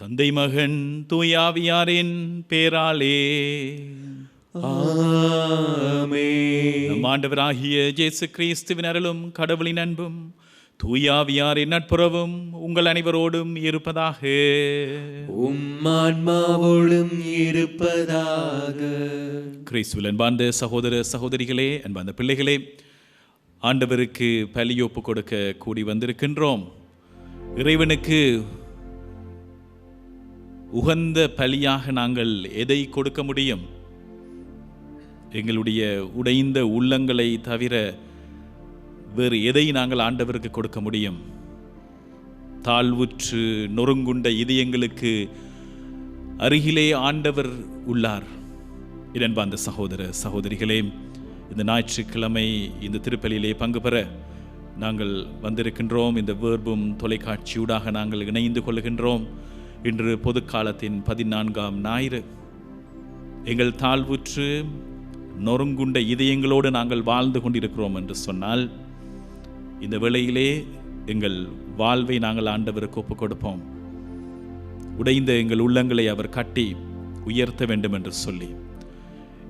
தந்தை மகன் தூயாவியாரின் பேராலே ஆமென். நம் ஆண்டவராகிய இயேசு கிறிஸ்துவின் அருளும் கடவுளின் அன்பும் தூயாவியாரின் நட்புறவும் உங்கள் அனைவரோடும் இருப்பதாக. ஆன்மாவோடும் இருப்பதாக. கிறிஸ்துவில் அன்பார்ந்த சகோதர சகோதரிகளே, அன்பார்ந்த பிள்ளைகளே, ஆண்டவருக்கு பலியொப்பு கொடுக்க கூடி வந்திருக்கின்றோம். இறைவனுக்கு உகந்த பலியாக நாங்கள் எதை கொடுக்க முடியும்? எங்களுடைய உடைந்த உள்ளங்களை தவிர வேறு எதை நாங்கள் ஆண்டவருக்கு கொடுக்க முடியும்? தாழ்வுற்று நொறுங்குண்ட இதயங்களுக்கு அருகிலே ஆண்டவர் உள்ளார். இடன்பார்ந்த சகோதர சகோதரிகளே, இந்த ஞாயிற்றுக்கிழமை இந்த திருப்பலியிலே பங்கு பெற நாங்கள் வந்திருக்கின்றோம். இந்த வேர்பும் தொலைக்காட்சியூடாக நாங்கள் இணைந்து கொள்கின்றோம். இன்று பொதுக்காலத்தின் 14ஆம் ஞாயிறு. எங்கள் தாழ்வுற்று நொறுங்குண்ட இதயங்களோடு நாங்கள் வாழ்ந்து கொண்டிருக்கிறோம் என்று சொன்னால், இந்த வேளையிலே எங்கள் வாழ்வை நாங்கள் ஆண்டவருக்கு ஒப்புக் கொடுப்போம். உடைந்த எங்கள் உள்ளங்களை அவர் கட்டி உயர்த்த வேண்டும் என்று சொல்லி,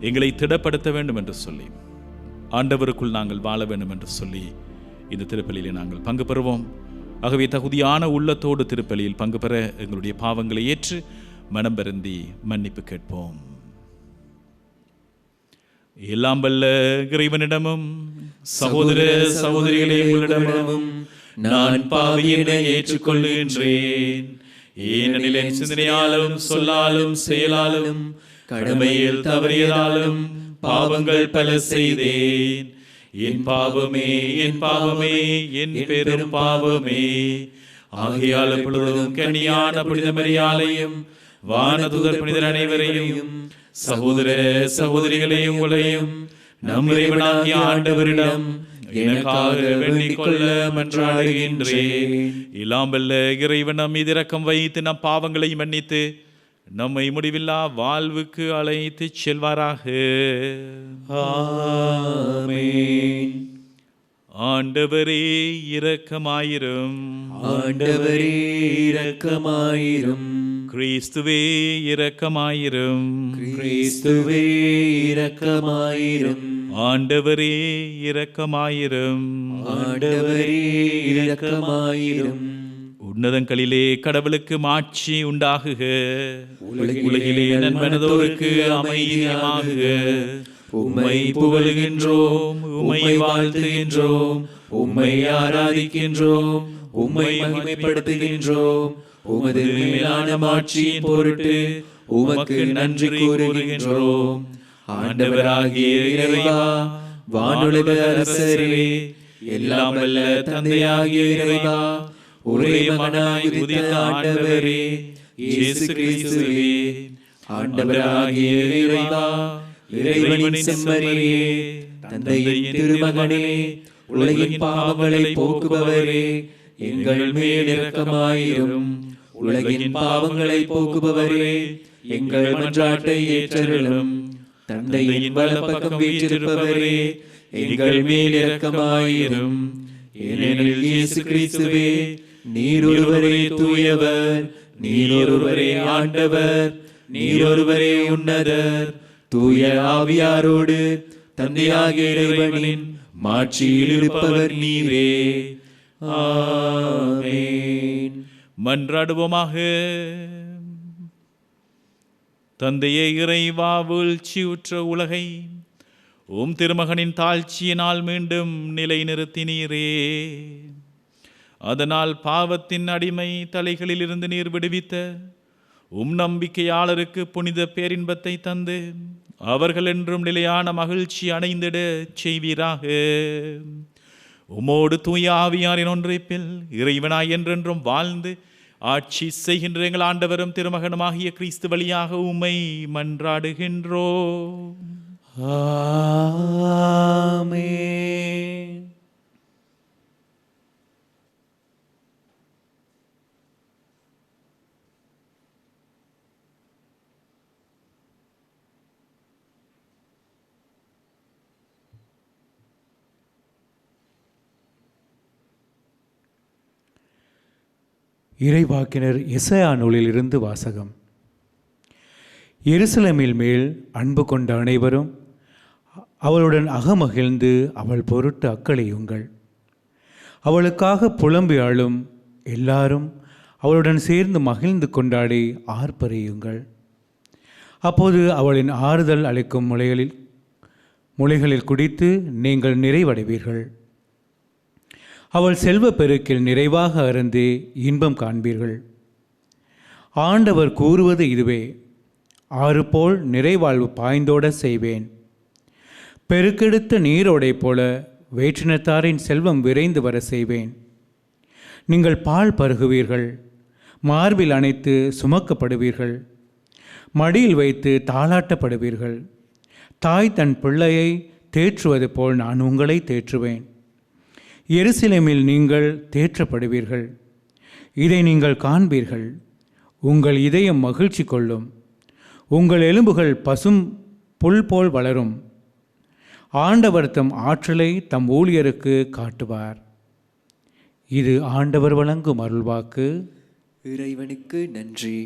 எங்களை திடப்படுத்த வேண்டும் என்று சொல்லி, ஆண்டவருக்குள் நாங்கள் வாழ வேண்டும் என்று சொல்லி இந்த திருப்பலியிலே நாங்கள் பங்கு பெறுவோம். ஆகவே தகுதியான உள்ளத்தோடு திருப்பலியில் பங்கு பெற எங்களுடைய பாவங்களை ஏற்று மனம் வருந்தி மன்னிப்பு கேட்போம். எல்லாம் வல்ல இறைவனிடமும் சகோதர சகோதரிகளே உங்களிடமும் நான் பாவியினை ஏற்றுக்கொள்கின்றேன். ஏனெனில் என் சிந்தனையாலும் சொல்லாலும் செயலாலும் கடமையில் தவறியதாலும் பாவங்கள் பல செய்தேன். என் பாவமே, என் பாவமே, என் பெரும் பாவமே. ஆகையால் எப்பொழுதும் கன்னியான புனித மரியாளையும் வானதூதர் புனிதர் அனைவரையும் சகோதர சகோதரிகளே உங்களையும் நம் இறைவனாகிய ஆண்டவரிடம் எனக்காக வேண்டிக் கொள்ள மன்றாடுகின்றேன். எல்லாம் வல்ல இறைவன் நம் மீது இரக்கம் வைத்து நம் பாவங்களை மன்னித்து நம்மை முடிவில்லா வாழ்வுக்கு அழைத்து செல்வாராக. ஆமென். ஆண்டவரே இரக்கமாயிரும். ஆண்டவரே இரக்கமாயிரும். கிறிஸ்துவே இரக்கமாயிரும். கிறிஸ்துவே இரக்கமாயிரும். ஆண்டவரே இரக்கமாயிரும். ஆண்டவரே இரக்கமாயிரும். உன்னதங்களிலே கடவுளுக்கு மாட்சி உண்டாகுக. உலகிலே நன்மனதோருக்கு அமைதியாகுக. உம்மை புகழுகின்றோம், உம்மை வாழ்த்துகின்றோம், உம்மை ஆராதிக்கின்றோம், உம்மை மகிமைப்படுத்துகின்றோம். உமது மேலான மாட்சியின் பொருட்டு உமக்கு நன்றி கூறுகின்றோம். ஆண்டவராகிய இறைவா, வானுலக அரசரே, எல்லாம் வல்ல தந்தையாகிய இறைவா, ஒரே மகனாய் உதித்த ஆண்டவரே இயேசு கிறிஸ்துவே, ஆண்டவராகிய இறைவா, இறைவனின் செம்மறியே, தந்தையின் திருமகனே, உலகின் பாவங்களை போக்குபவரே, எங்கள் மேல் இரக்கமாயிரும். உலகின் பாவங்களை போக்குபவரே, எங்கள் மன்றாட்டை ஏற்றருளும். தந்தையின் வலப்பக்கம் வீற்றிருப்பவரே, எங்கள் மேல் இரக்கமாயிரும். ஏனெனில் இயேசு கிறிஸ்துவே, நீர் ஒருவரே தூயவர், நீர் ஒருவரே ஆண்டவர், நீர் ஒருவரே உன்னதர். தூய ஆவியாரோடு தந்தையாகிய இறைவனின் மாட்சியில் இருப்பவர் நீரே. ஆமென். மன்றாடுவோமாக. தந்தையே இறைவா, வீழ்ச்சியுற்ற உலகை உம் திருமகனின் தாழ்ச்சியினால் மீண்டும் நிலைநிறுத்தினீரே. அதனால் பாவத்தின் அடிமை தலைகளில் இருந்து நீர் விடுவித்த உம் நம்பிக்கையாளருக்கு புனித பேரின்பத்தை தந்து அவர்கள் என்றும் நிலையான மகிழ்ச்சி அடைந்திட செய்வீராக. உமோடு தூய ஆவியாரின் ஒன்றைப்பில் இறைவனாய் என்றென்றும் வாழ்ந்து ஆட்சி செய்கின்ற எங்கள் ஆண்டவரும் திருமகனுமாகிய கிறிஸ்து வழியாக உம்மை மன்றாடுகின்றோம். ஆமென். இறைவாக்கினர் எசாயா நூலிலிருந்து வாசகம். எருசலேமின் மேல் அன்பு கொண்ட அனைவரும் அவளுடன் அகமகிழ்ந்து அவள் பொருட்டு அக்களியுங்கள். அவளுக்காக புலம்பி அழும் எல்லாரும் அவளுடன் சேர்ந்து மகிழ்ந்து கொண்டாடி ஆர்ப்பரியுங்கள். அப்போது அவளின் ஆறுதல் அளிக்கும் முளைகளில் குடித்து நீங்கள் நிறைவடைவீர்கள். அவள் செல்வ பெருக்கில் நிறைவாக அருந்தி இன்பம் காண்பீர்கள். ஆண்டவர் கூறுவது இதுவே: ஆறு போல் நிறைவாழ்வு பாய்ந்தோட செய்வேன். பெருக்கெடுத்த நீரோடை போல வேற்றினத்தாரின் செல்வம் விரைந்து வர செய்வேன். நீங்கள் பால் பருகுவீர்கள், மார்பில் அணைத்து சுமக்கப்படுவீர்கள், மடியில் வைத்து தாளாட்டப்படுவீர்கள். தாய் தன் பிள்ளையை தேற்றுவது போல் நான் உங்களை தேற்றுவேன். எருசலேமில் நீங்கள் தேற்றப்படுவீர்கள். இதை நீங்கள் காண்பீர்கள். உங்கள் இதயம் மகிழ்ச்சி கொள்ளும். உங்கள் எலும்புகள் பசும் புல் போல் வளரும். ஆண்டவர் தம் ஆற்றலை தம் ஊழியருக்கு காட்டுவார். இது ஆண்டவர் வழங்கும் அருள்வாக்கு. இறைவனுக்கு நன்றி.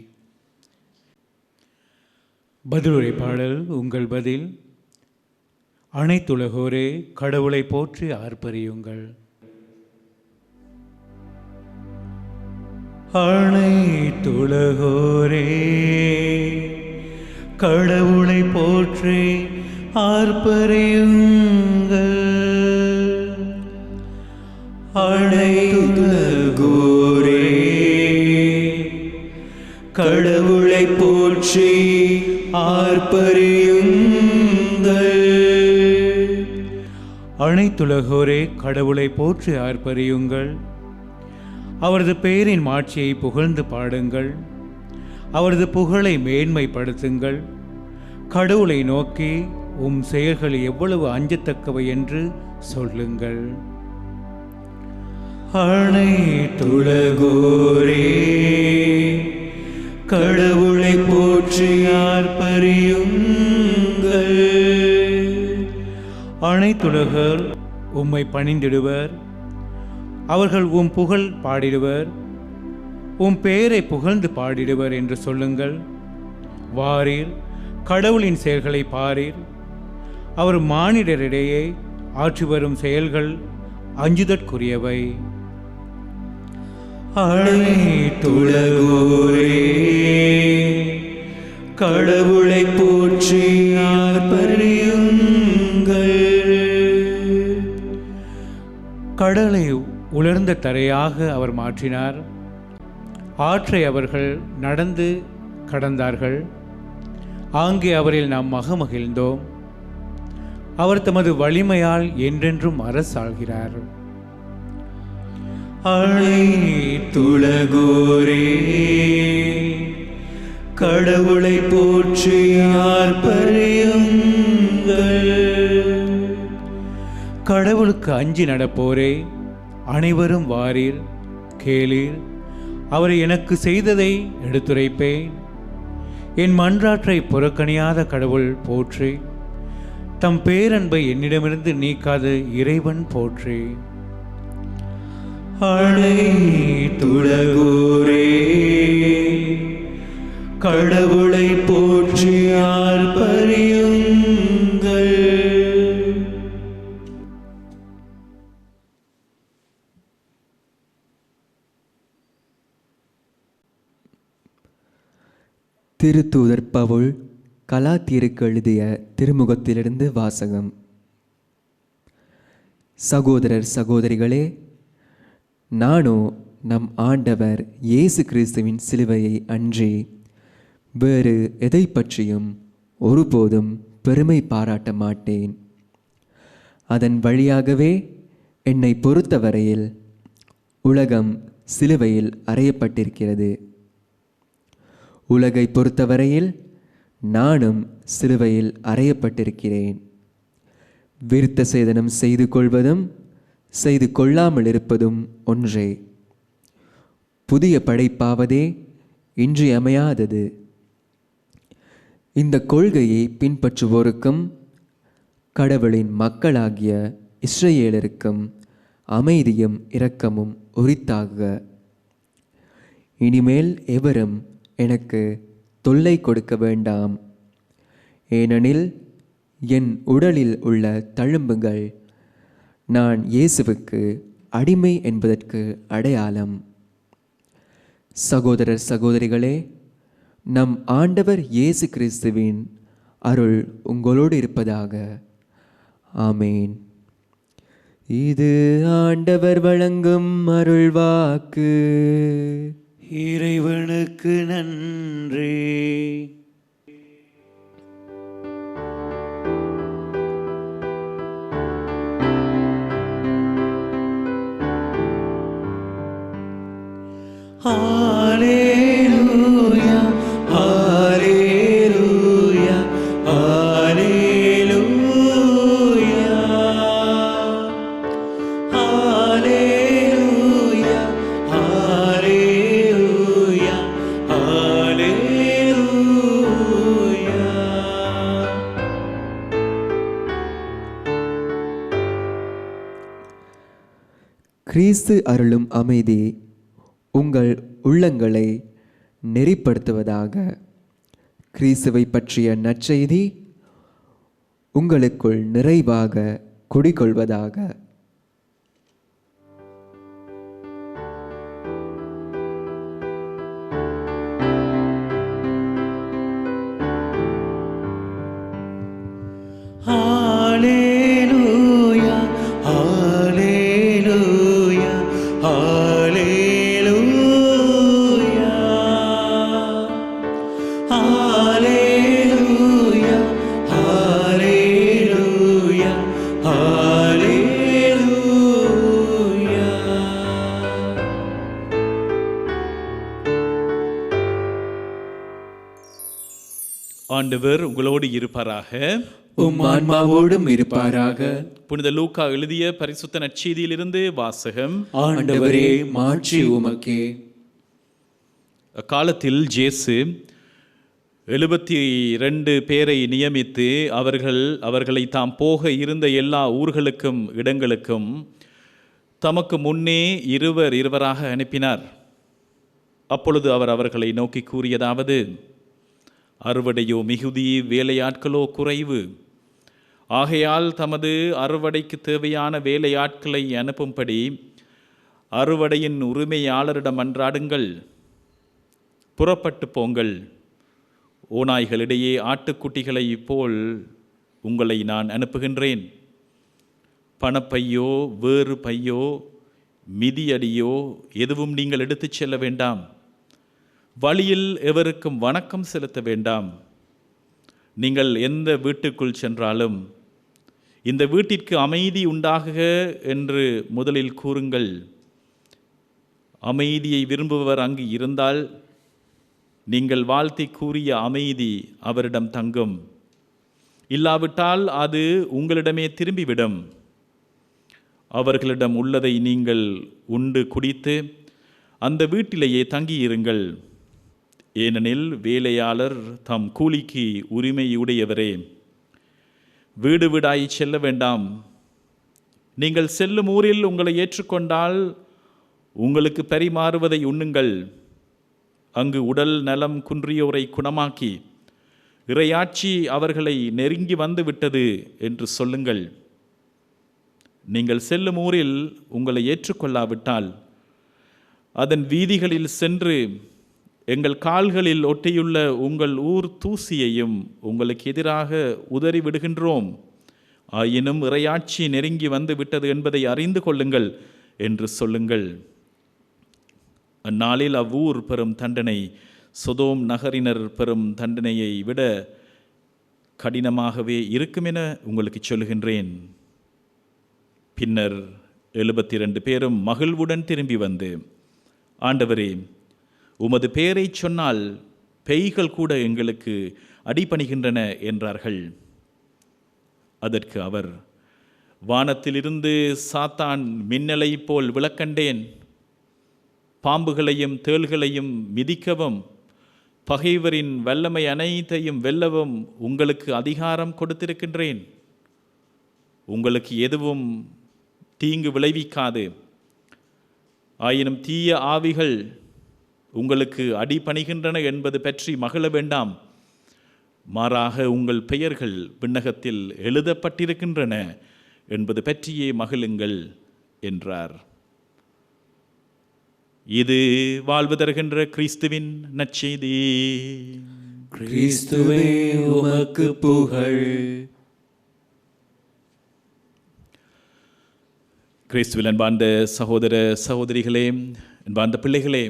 பதிலுரை பாடல். உங்கள் பதில்: அனைத்துலகோரே கடவுளை போற்றி ஆர்ப்பரியுங்கள். அனைத்துலகோரே கடவுளை போற்றி ஆர்ப்பரியுங்கள். அனைத்துலகோரே கடவுளை போற்றி ஆர்ப்பரியுங்கள். அனைத்துலகோரே கடவுளை போற்றி ஆர்ப்பரியுங்கள். அவரது பெயரின் மாட்சியை புகழ்ந்து பாடுங்கள். அவரது புகழை மேன்மைப்படுத்துங்கள். கடவுளை நோக்கி உம் செயல்கள் எவ்வளவு அஞ்சத்தக்கவை என்று சொல்லுங்கள். அனைத்துலகோரே கடவுளை போற்றி ஆர்ப்பரியுங்கள். அனைத்துலகர் உம்மை பணிந்திடுவர். அவர்கள் உம் புகழ் பாடிடுவர். உம் பெயரை புகழ்ந்து பாடிடுவர் என்று சொல்லுங்கள். வாரீர், கடவுளின் செயல்களை பாரீர். அவர் மானிடரிடையே ஆற்றி வரும் செயல்கள் அஞ்சுதற்குரியவை. அனைத்துலகோரே கடவுளை போற்றி ஆர்ப்பரியுங்கள். கடலை உலர்ந்த தரையாக அவர் மாற்றினார். ஆற்றை அவர்கள் நடந்து கடந்தார்கள். ஆங்கே அவரில் நாம் மகிழ்ந்தோம். அவர் தமது வலிமையால் என்றென்றும் அரசாள்கிறார். அனைத்துலகோரே கடவுளை போற்றி ஆர்ப்பரியுங்கள். கடவுளுக்கு அஞ்சி நடப்போரே, அனைவரும் வாரீர், கேளீர். அவரை எனக்கு செய்ததை எடுத்துரைப்பேன். என் மன்றாற்றை புறக்கணியாத கடவுள் போற்றி. தம் பேரன்பை என்னிடமிருந்து நீக்காத இறைவன் போற்றி. அனைத்துலகோரே கடவுளை போற்றி ஆர்ப்பரியுங்கள். திருத்தூதர் பவுல் கலாத்தியருக்கு எழுதிய திருமுகத்திலிருந்து வாசகம். சகோதரர் சகோதரிகளே, நானோ நம் ஆண்டவர் இயேசு கிறிஸ்துவின் சிலுவையை அன்றி வேறு எதை பற்றியும் ஒருபோதும் பெருமை பாராட்ட மாட்டேன். அதன் வழியாகவே என்னை பொறுத்தவரையில் உலகம் சிலுவையில் அறையப்பட்டிருக்கிறது. உலகை பொறுத்தவரையில் நானும் சிலுவையில் அறையப்பட்டிருக்கிறேன். விருத்த சேதனம் செய்து கொள்வதும் செய்து கொள்ளாமல் இருப்பதும் ஒன்றே. புதிய படைப்பாவதே இன்றியமையாதது. இந்த கொள்கையை பின்பற்றுவோருக்கும் கடவுளின் மக்களாகிய இஸ்ரவேலருக்கும் அமைதியும் இரக்கமும் உரித்தாக. இனிமேல் எவரும் எனக்கு தொல்லை கொடுக்க வேண்டாம். ஏனெனில் என் உடலில் உள்ள தழும்புகள் நான் இயேசுவுக்கு அடிமை என்பதற்கு அடையாளம். சகோதரர் சகோதரிகளே, நம் ஆண்டவர் இயேசு கிறிஸ்துவின் அருள் உங்களோடு இருப்பதாக. ஆமேன். இது ஆண்டவர் வழங்கும் அருள்வாக்கு. இறைவனுக்கு நன்றி. Hallelujah, hallelujah, hallelujah, hallelujah, hallelujah, hallelujah. கிறிஸ்து அருளும் அமைதி உங்கள் உள்ளங்களை நெறிப்படுத்துவதாக. கிறிஸ்துவை பற்றிய நற்செய்தி உங்களுக்குள் நிறைவாக குடிகொள்வதாக. Hallelujah, hallelujah, hallelujah, hallelujah, hallelujah, hallelujah. ஆண்டவர் உங்களோடு இருப்பாராக. உம் ஆன்மாவோடும் இருப்பாராக. புனித லூக்கா எழுதிய பரிசுத்த நற்செய்தியிலிருந்து வாசகம். ஆண்டவரே, மாட்சி உமக்கே. அக்காலத்தில் இயேசு 72 பேரை நியமித்து அவர்களை தாம் போக இருந்த எல்லா ஊர்களுக்கும் இடங்களுக்கும் தமக்கு முன்னே இருவராக அனுப்பினார். அப்பொழுது அவர் அவர்களை நோக்கி கூறியதாவது: அறுவடையோ மிகுதி, வேலையாட்களோ குறைவு. ஆகையால் தமது அறுவடைக்கு தேவையான வேலையாட்களை அனுப்பும்படி அறுவடையின் உரிமையாளரிடம் மன்றாடுங்கள். புறப்பட்டு போங்கள். ஓநாய்களிடையே ஆட்டுக்குட்டிகளைப் போல் உங்களை நான் அனுப்புகின்றேன். பணப்பையோ வேறு பையோ மிதியடியோ எதுவும் நீங்கள் எடுத்துச் செல்ல வேண்டாம். வழியில் எவருக்கும் வணக்கம் செலுத்த வேண்டாம். நீங்கள் எந்த வீட்டுக்குள் சென்றாலும் இந்த வீட்டிற்கு அமைதி உண்டாகுக என்று முதலில் கூறுங்கள். அமைதியை விரும்புபவர் அங்கு இருந்தால் நீங்கள் வாழ்த்தி கூறிய அமைதி அவரிடம் தங்கும். இல்லாவிட்டால் அது உங்களிடமே திரும்பிவிடும். அவர்களிடம் உள்ளதை நீங்கள் உண்டு குடித்து அந்த வீட்டிலேயே தங்கியிருங்கள். ஏனெனில் வேலையாளர் தம் கூலிக்கு உரிமையுடையவரே. வீடு வீடாய் செல்ல வேண்டாம். நீங்கள் செல்லும் ஊரில் உங்களை ஏற்றுக்கொண்டால் உங்களுக்கு பரிமாறுவதை உண்ணுங்கள். அங்கு உடல் நலம் குன்றியோரை குணமாக்கி இறையாட்சி அவர்களை நெருங்கி வந்து விட்டது என்று சொல்லுங்கள். நீங்கள் செல்லும் ஊரில் உங்களை ஏற்றுக்கொள்ளாவிட்டால் அதன் வீதிகளில் சென்று எங்கள் கால்களில் ஒட்டியுள்ள உங்கள் ஊர் தூசியையும் உங்களுக்கு எதிராக உதறி விடுகின்றோம். ஆயினும் இறையாட்சி நெருங்கி வந்து விட்டது என்பதை அறிந்து கொள்ளுங்கள் என்று சொல்லுங்கள். அந்நாளில் அவ்வூர் பெறும் தண்டனை சொதோம் நகரினர் பெறும் தண்டனையை விட கடினமாகவே இருக்கும் என உங்களுக்கு சொல்லுகின்றேன். பின்னர் 72 பேரும் மகிழ்வுடன் திரும்பி வந்து, ஆண்டவரே, உமது பெயரை சொன்னால் பேய்கள் கூட எங்களுக்கு அடிபணிகின்றன என்றார்கள். அதற்கு அவர், வானத்திலிருந்து சாத்தான் மின்னலை போல் விளக்கண்டேன். பாம்புகளையும் தேள்களையும் மிதிக்கவும் பகைவரின் வல்லமை அனைத்தையும் வெல்லவும் உங்களுக்கு அதிகாரம் கொடுத்திருக்கின்றேன். உங்களுக்கு எதுவும் தீங்கு விளைவிக்காது. ஆயினும் தீய ஆவிகள் உங்களுக்கு அடிபணிகின்றன என்பது பற்றி மகிழ வேண்டாம், மாறாக உங்கள் பெயர்கள் விண்ணகத்தில் எழுதப்பட்டிருக்கின்றன என்பது பற்றியே மகிழுங்கள் என்றார். இது வாழ்வு தருகின்ற கிறிஸ்துவின் நற்செய்தி. கிறிஸ்துவே உமக்கு புகழ். கிறிஸ்துவில் அன்பார்ந்த சகோதர சகோதரிகளே, அன்பார்ந்த பிள்ளைகளே,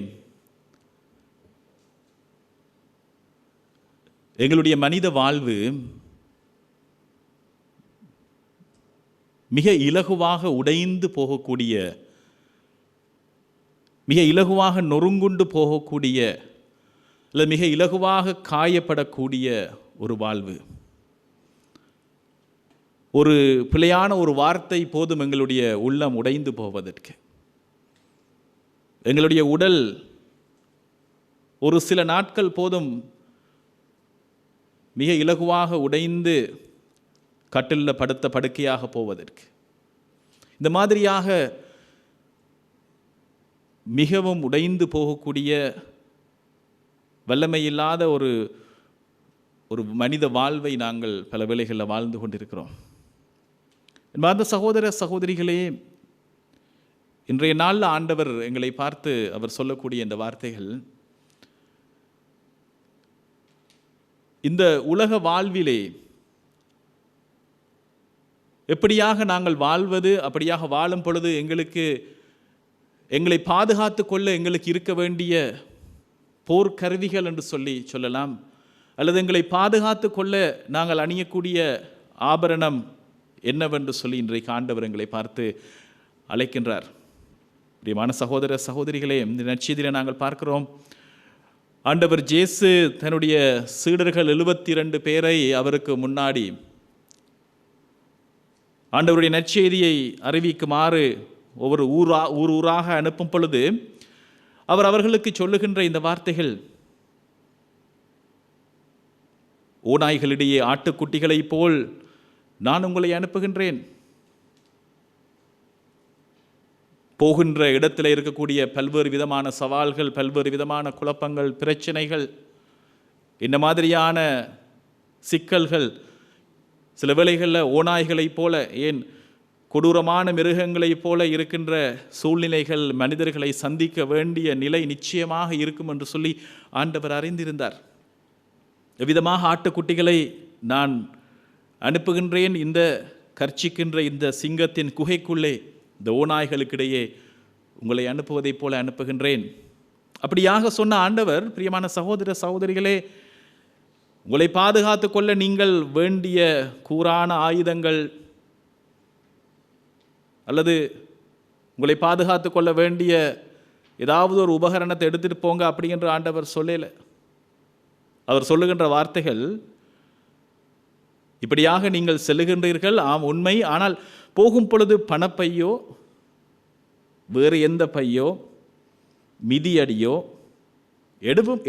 எங்களுடைய மனித வாழ்வு மிக இலகுவாக உடைந்து போகக்கூடிய, மிக இலகுவாக நொறுங்குண்டு போகக்கூடிய, அல்லது மிக இலகுவாக காயப்படக்கூடிய ஒரு வாழ்வு. ஒரு பிழையான ஒரு வார்த்தை போதும் எங்களுடைய உள்ளம் உடைந்து போவதற்கு. எங்களுடைய உடல் ஒரு சில நாட்கள் போதும் மிக இலகுவாக உடைந்து கட்டிலில் படுத்த படுக்கையாக போவதற்கு. இந்த மாதிரியாக மிகவும் உடைந்து போகக்கூடிய வல்லமையில்லாத ஒரு மனித வாழ்வை நாங்கள் பல வேளைகளில் வாழ்ந்து கொண்டிருக்கிறோம். அந்த சகோதர சகோதரிகளே, இன்றைய நாளில் ஆண்டவர் எங்களை பார்த்து அவர் சொல்லக்கூடிய இந்த வார்த்தைகள், இந்த உலக வாழ்விலே எப்படியாக நாங்கள் வாழ்வது, அப்படியாக வாழும் பொழுது எங்களை பாதுகாத்து கொள்ள எங்களுக்கு இருக்க வேண்டிய போர்க்கருவிகள் என்று சொல்லலாம், அல்லது எங்களை பாதுகாத்து கொள்ள நாங்கள் அணியக்கூடிய ஆபரணம் என்னவென்று சொல்லி இன்றைக்கு ஆண்டவர் எங்களை பார்த்து அழைக்கின்றார். பிரியமான சகோதர சகோதரிகளே, இந்த நற்செய்தியில் நாங்கள் பார்க்கிறோம், ஆண்டவர் இயேசு தன்னுடைய சீடர்கள் 72 பேரை அவருக்கு முன்னாடி ஆண்டவருடைய நற்செய்தியை அறிவிக்குமாறு ஒவ்வொரு ஊராக அனுப்பும் பொழுது அவர் அவர்களுக்கு சொல்லுகின்ற இந்த வார்த்தைகள், ஓநாய்களிடையே ஆட்டுக்குட்டிகளைப் போல் நான் உங்களை அனுப்புகின்றேன். போகின்ற இடத்தில் இருக்கக்கூடிய பல்வேறு விதமான சவால்கள், பல்வேறு விதமான குழப்பங்கள், பிரச்சனைகள், இந்த மாதிரியான சிக்கல்கள், சில வேளைகளில் ஓநாய்களைப் போல, ஏன் கொடூரமான மிருகங்களைப் போல இருக்கின்ற சூழ்நிலைகள் மனிதர்களை சந்திக்க வேண்டிய நிலை நிச்சயமாக இருக்கும் என்று சொல்லி ஆண்டவர் அறிந்திருந்தார். எவ்விதமாக ஆட்டுக்குட்டிகளை நான் அனுப்புகின்றேன், இந்த கர்ச்சிக்கின்ற இந்த சிங்கத்தின் குகைக்குள்ளே இந்த ஓநாய்களுக்கிடையே உங்களை அனுப்புவதைப் போல அனுப்புகின்றேன். அப்படியாக சொன்ன ஆண்டவர், பிரியமான சகோதர சகோதரிகளே, உங்களை பாதுகாத்து கொள்ள நீங்கள் வேண்டிய கூரான ஆயுதங்கள் அல்லது உங்களை பாதுகாத்து கொள்ள வேண்டிய ஏதாவது ஒரு உபகரணத்தை எடுத்துகிட்டு போங்க அப்படிங்கிற ஆண்டவர் சொல்லலை. அவர் சொல்லுகின்ற வார்த்தைகள், இப்படியாக நீங்கள் செல்லுகின்றீர்கள், ஆம் உண்மை, ஆனால் போகும் பொழுது பணப்பையோ வேறு எந்த பையோ மிதியடியோ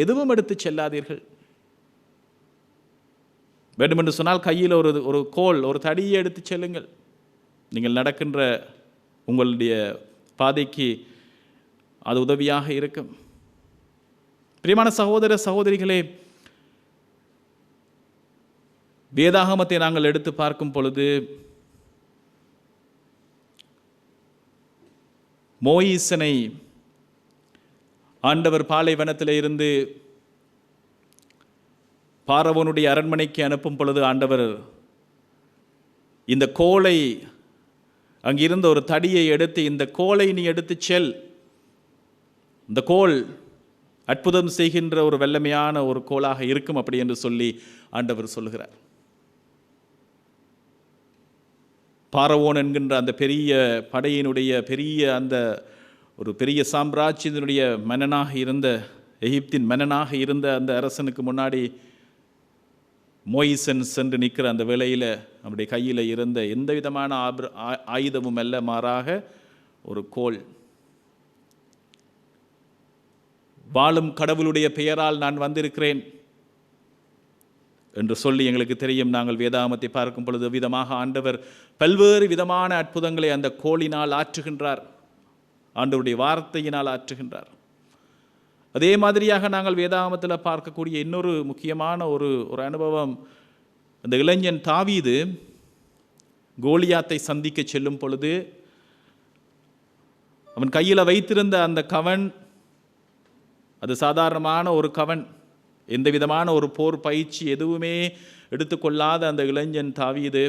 எதுவும் எடுத்து செல்லாதீர்கள். வேண்டுமென்று சொன்னால் கையில் ஒரு கோல், ஒரு தடியை எடுத்து செல்லுங்கள். நீங்கள் நடக்கின்ற உங்களுடைய பாதைக்கு அது உதவியாக இருக்கும். பிரியமான சகோதர சகோதரிகளே, வேதாகமத்தை நாங்கள் எடுத்து பார்க்கும் பொழுது மோயிசனை ஆண்டவர் பாலைவனத்தில் இருந்து பார்வோனுடைய அரண்மனைக்கு அனுப்பும் பொழுது ஆண்டவர் இந்த கோலை, அங்கிருந்த ஒரு தடியை எடுத்து, இந்த கோலை நீ எடுத்து செல், இந்த கோல் அற்புதம் செய்கின்ற ஒரு வல்லமையான ஒரு கோலாக இருக்கும் அப்படி என்று சொல்லி ஆண்டவர் சொல்லுகிறார். பார்வோன் என்கின்ற அந்த பெரிய படையினுடைய ஒரு பெரிய சாம்ராஜ்யத்தினுடைய மன்னனாக இருந்த, எகிப்தின் மன்னனாக இருந்த அந்த அரசனுக்கு முன்னாடி மோயிசன் சென்று நிற்கிற அந்த வேளையில் அவருடைய கையில் இருந்த எந்த விதமான ஆயுதமும் அல்ல, மாறாக ஒரு கோல். வாழும் கடவுளுடைய பெயரால் நான் வந்திருக்கிறேன் என்று சொல்லி எங்களுக்கு தெரியும். நாங்கள் வேதாகமத்தை பார்க்கும் பொழுது விதமாக ஆண்டவர் பல்வேறு விதமான அற்புதங்களை அந்த கோலினால் ஆற்றுகின்றார், ஆண்டவருடைய வார்த்தையினால் ஆற்றுகின்றார். அதே மாதிரியாக நாங்கள் வேதாகமத்தில் பார்க்கக்கூடிய இன்னொரு முக்கியமான ஒரு அனுபவம், அந்த இளைஞன் தாவீது கோலியாத்தை சந்திக்க செல்லும் பொழுது அவன் கையில் வைத்திருந்த அந்த கவன், அது சாதாரணமான ஒரு கவன், எந்த விதமான ஒரு போர் பயிற்சி எதுவுமே எடுத்துக்கொள்ளாத அந்த இளைஞன் தாவீது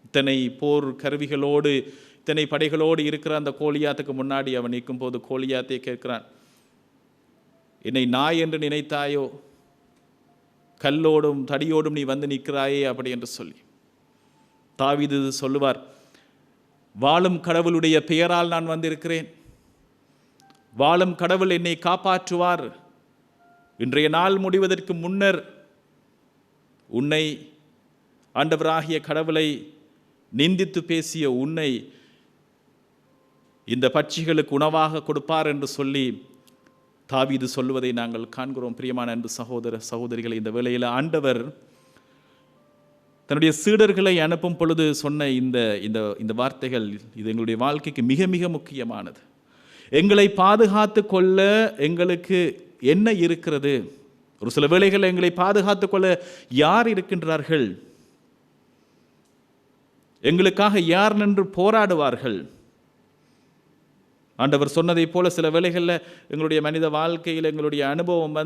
இத்தனை போர் கருவிகளோடு இத்தனை படைகளோடு இருக்கிற அந்த கோலியாத்துக்கு முன்னாடி அவன் நிற்கும் போது கோலியாத்தை கேட்கிறான், என்னை நாய் என்று நினைத்தாயோ, கல்லோடும் தடியோடும் நீ வந்து நிற்கிறாயே அப்படி என்று சொல்லி. தாவீது சொல்லுவார், வாழும் கடவுளுடைய பெயரால் நான் வந்திருக்கிறேன், வாழும் கடவுள் என்னை காப்பாற்றுவார். இன்றைய நாள் முடிவதற்கு முன்னர் உன்னை, ஆண்டவராகிய கடவுளை நிந்தித்து பேசிய உன்னை இந்த பட்சிகளுக்கு உணவாக கொடுப்பார் என்று சொல்லி தாவீது சொல்லுவதை நாங்கள் காண்கிறோம். பிரியமான அன்பு சகோதர சகோதரிகளை, இந்த வேளையில் ஆண்டவர் தன்னுடைய சீடர்களை அனுப்பும் பொழுது சொன்ன இந்த வார்த்தைகள், இது எங்களுடைய வாழ்க்கைக்கு மிக மிக முக்கியமானது. எங்களை பாதுகாத்து கொள்ள எங்களுக்கு என்ன இருக்கிறது? ஒரு சில வேளைகள் எங்களை பாதுகாத்து கொள்ள யார் இருக்கின்றார்கள்? எங்களுக்காக யார் நின்று போராடுவார்கள்? ஆண்டவர் சொன்னதை போல சில வேளைகளில் எங்களுடைய மனித வாழ்க்கையில் எங்களுடைய அனுபவம்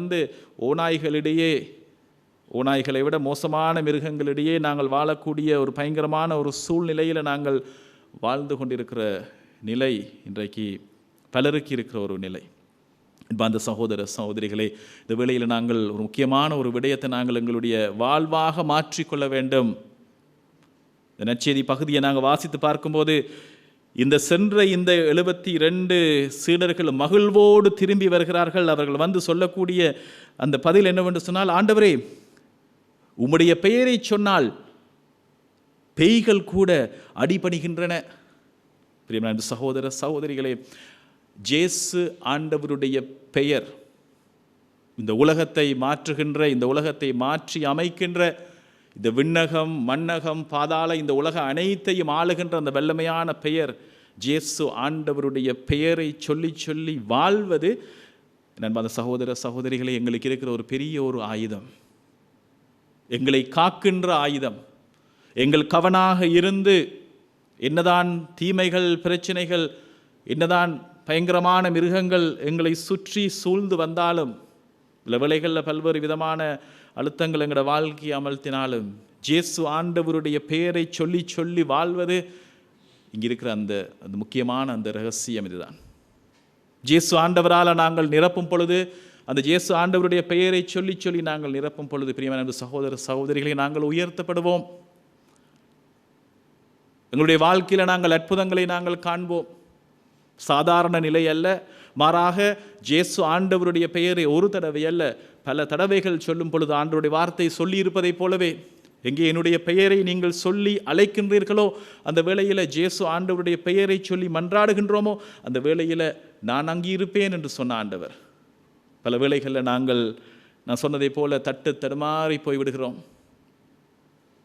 ஓநாய்களை விட மோசமான மிருகங்களிடையே நாங்கள் வாழக்கூடிய ஒரு பயங்கரமான ஒரு சூழ்நிலையில் நாங்கள் வாழ்ந்து கொண்டிருக்கிற நிலை இன்றைக்கு பலருக்கு இருக்கிற ஒரு நிலை. அந்த சகோதர சகோதரிகளே, இந்த வேளையில் நாங்கள் ஒரு முக்கியமான ஒரு விடயத்தை நாங்கள் எங்களுடைய வாழ்வாக மாற்றிக்கொள்ள வேண்டும். இந்த நற்செய்தி பகுதியை நாங்கள் வாசித்து பார்க்கும்போது, இந்த 72 சீடர்கள் மகிழ்வோடு திரும்பி வருகிறார்கள். அவர்கள் வந்து சொல்லக்கூடிய அந்த பதில் என்னவென்று சொன்னால், ஆண்டவரே, உம்முடைய பெயரை சொன்னால் பேய்கள் கூட அடிபணிகின்றன. பிரியமான சகோதர சகோதரிகளே, இயேசு ஆண்டவருடைய பெயர் இந்த உலகத்தை மாற்றுகின்ற, இந்த உலகத்தை மாற்றி அமைக்கின்ற, இந்த விண்ணகம் மண்ணகம் பாதாள இந்த உலக அனைத்தையும் ஆளுகின்ற அந்த வல்லமையான பெயர் இயேசு ஆண்டவருடைய பெயரை சொல்லி சொல்லி வாழ்வது, நண்பான சகோதர சகோதரிகளை, எங்களுக்கு இருக்கிற ஒரு பெரிய ஒரு ஆயுதம், எங்களை காக்கின்ற ஆயுதம். எங்கள் கவனாக இருந்து என்னதான் தீமைகள் பிரச்சனைகள், என்னதான் பயங்கரமான மிருகங்கள் எங்களை சுற்றி சூழ்ந்து வந்தாலும், சில வேளைகளில் பல்வேறு விதமான அழுத்தங்கள் எங்களோட வாழ்க்கையை அமர்த்தினாலும், இயேசு ஆண்டவருடைய பெயரை சொல்லி சொல்லி வாழ்வது இங்கே இருக்கிற அந்த முக்கியமான அந்த ரகசியம் இதுதான். இயேசு ஆண்டவரால் நாங்கள் நிரப்பும் பொழுது, அந்த இயேசு ஆண்டவருடைய பெயரை சொல்லி சொல்லி நாங்கள் நிரப்பும் பொழுது, பிரியமான சகோதர சகோதரிகளை, நாங்கள் உயர்த்தப்படுவோம். எங்களுடைய வாழ்க்கையில் நாங்கள் அற்புதங்களை நாங்கள் காண்போம். சாதாரண நிலை அல்ல, மாறாக இயேசு ஆண்டவருடைய பெயரை ஒரு தடவை அல்ல பல தடவைகள் சொல்லும் பொழுது ஆண்டவருடைய வார்த்தை சொல்லி இருப்பதைப் போலவே, எங்கே என்னுடைய பெயரை நீங்கள் சொல்லி அழைக்கின்றீர்களோ அந்த வேளையில் இயேசு ஆண்டவருடைய பெயரை சொல்லி மன்றாடுகின்றோமோ அந்த வேளையில் நான் அங்கே இருப்பேன் என்று சொன்ன ஆண்டவர். பல வேளைகளில் நான் சொன்னதை போல தடுமாறி போய்விடுகிறோம்.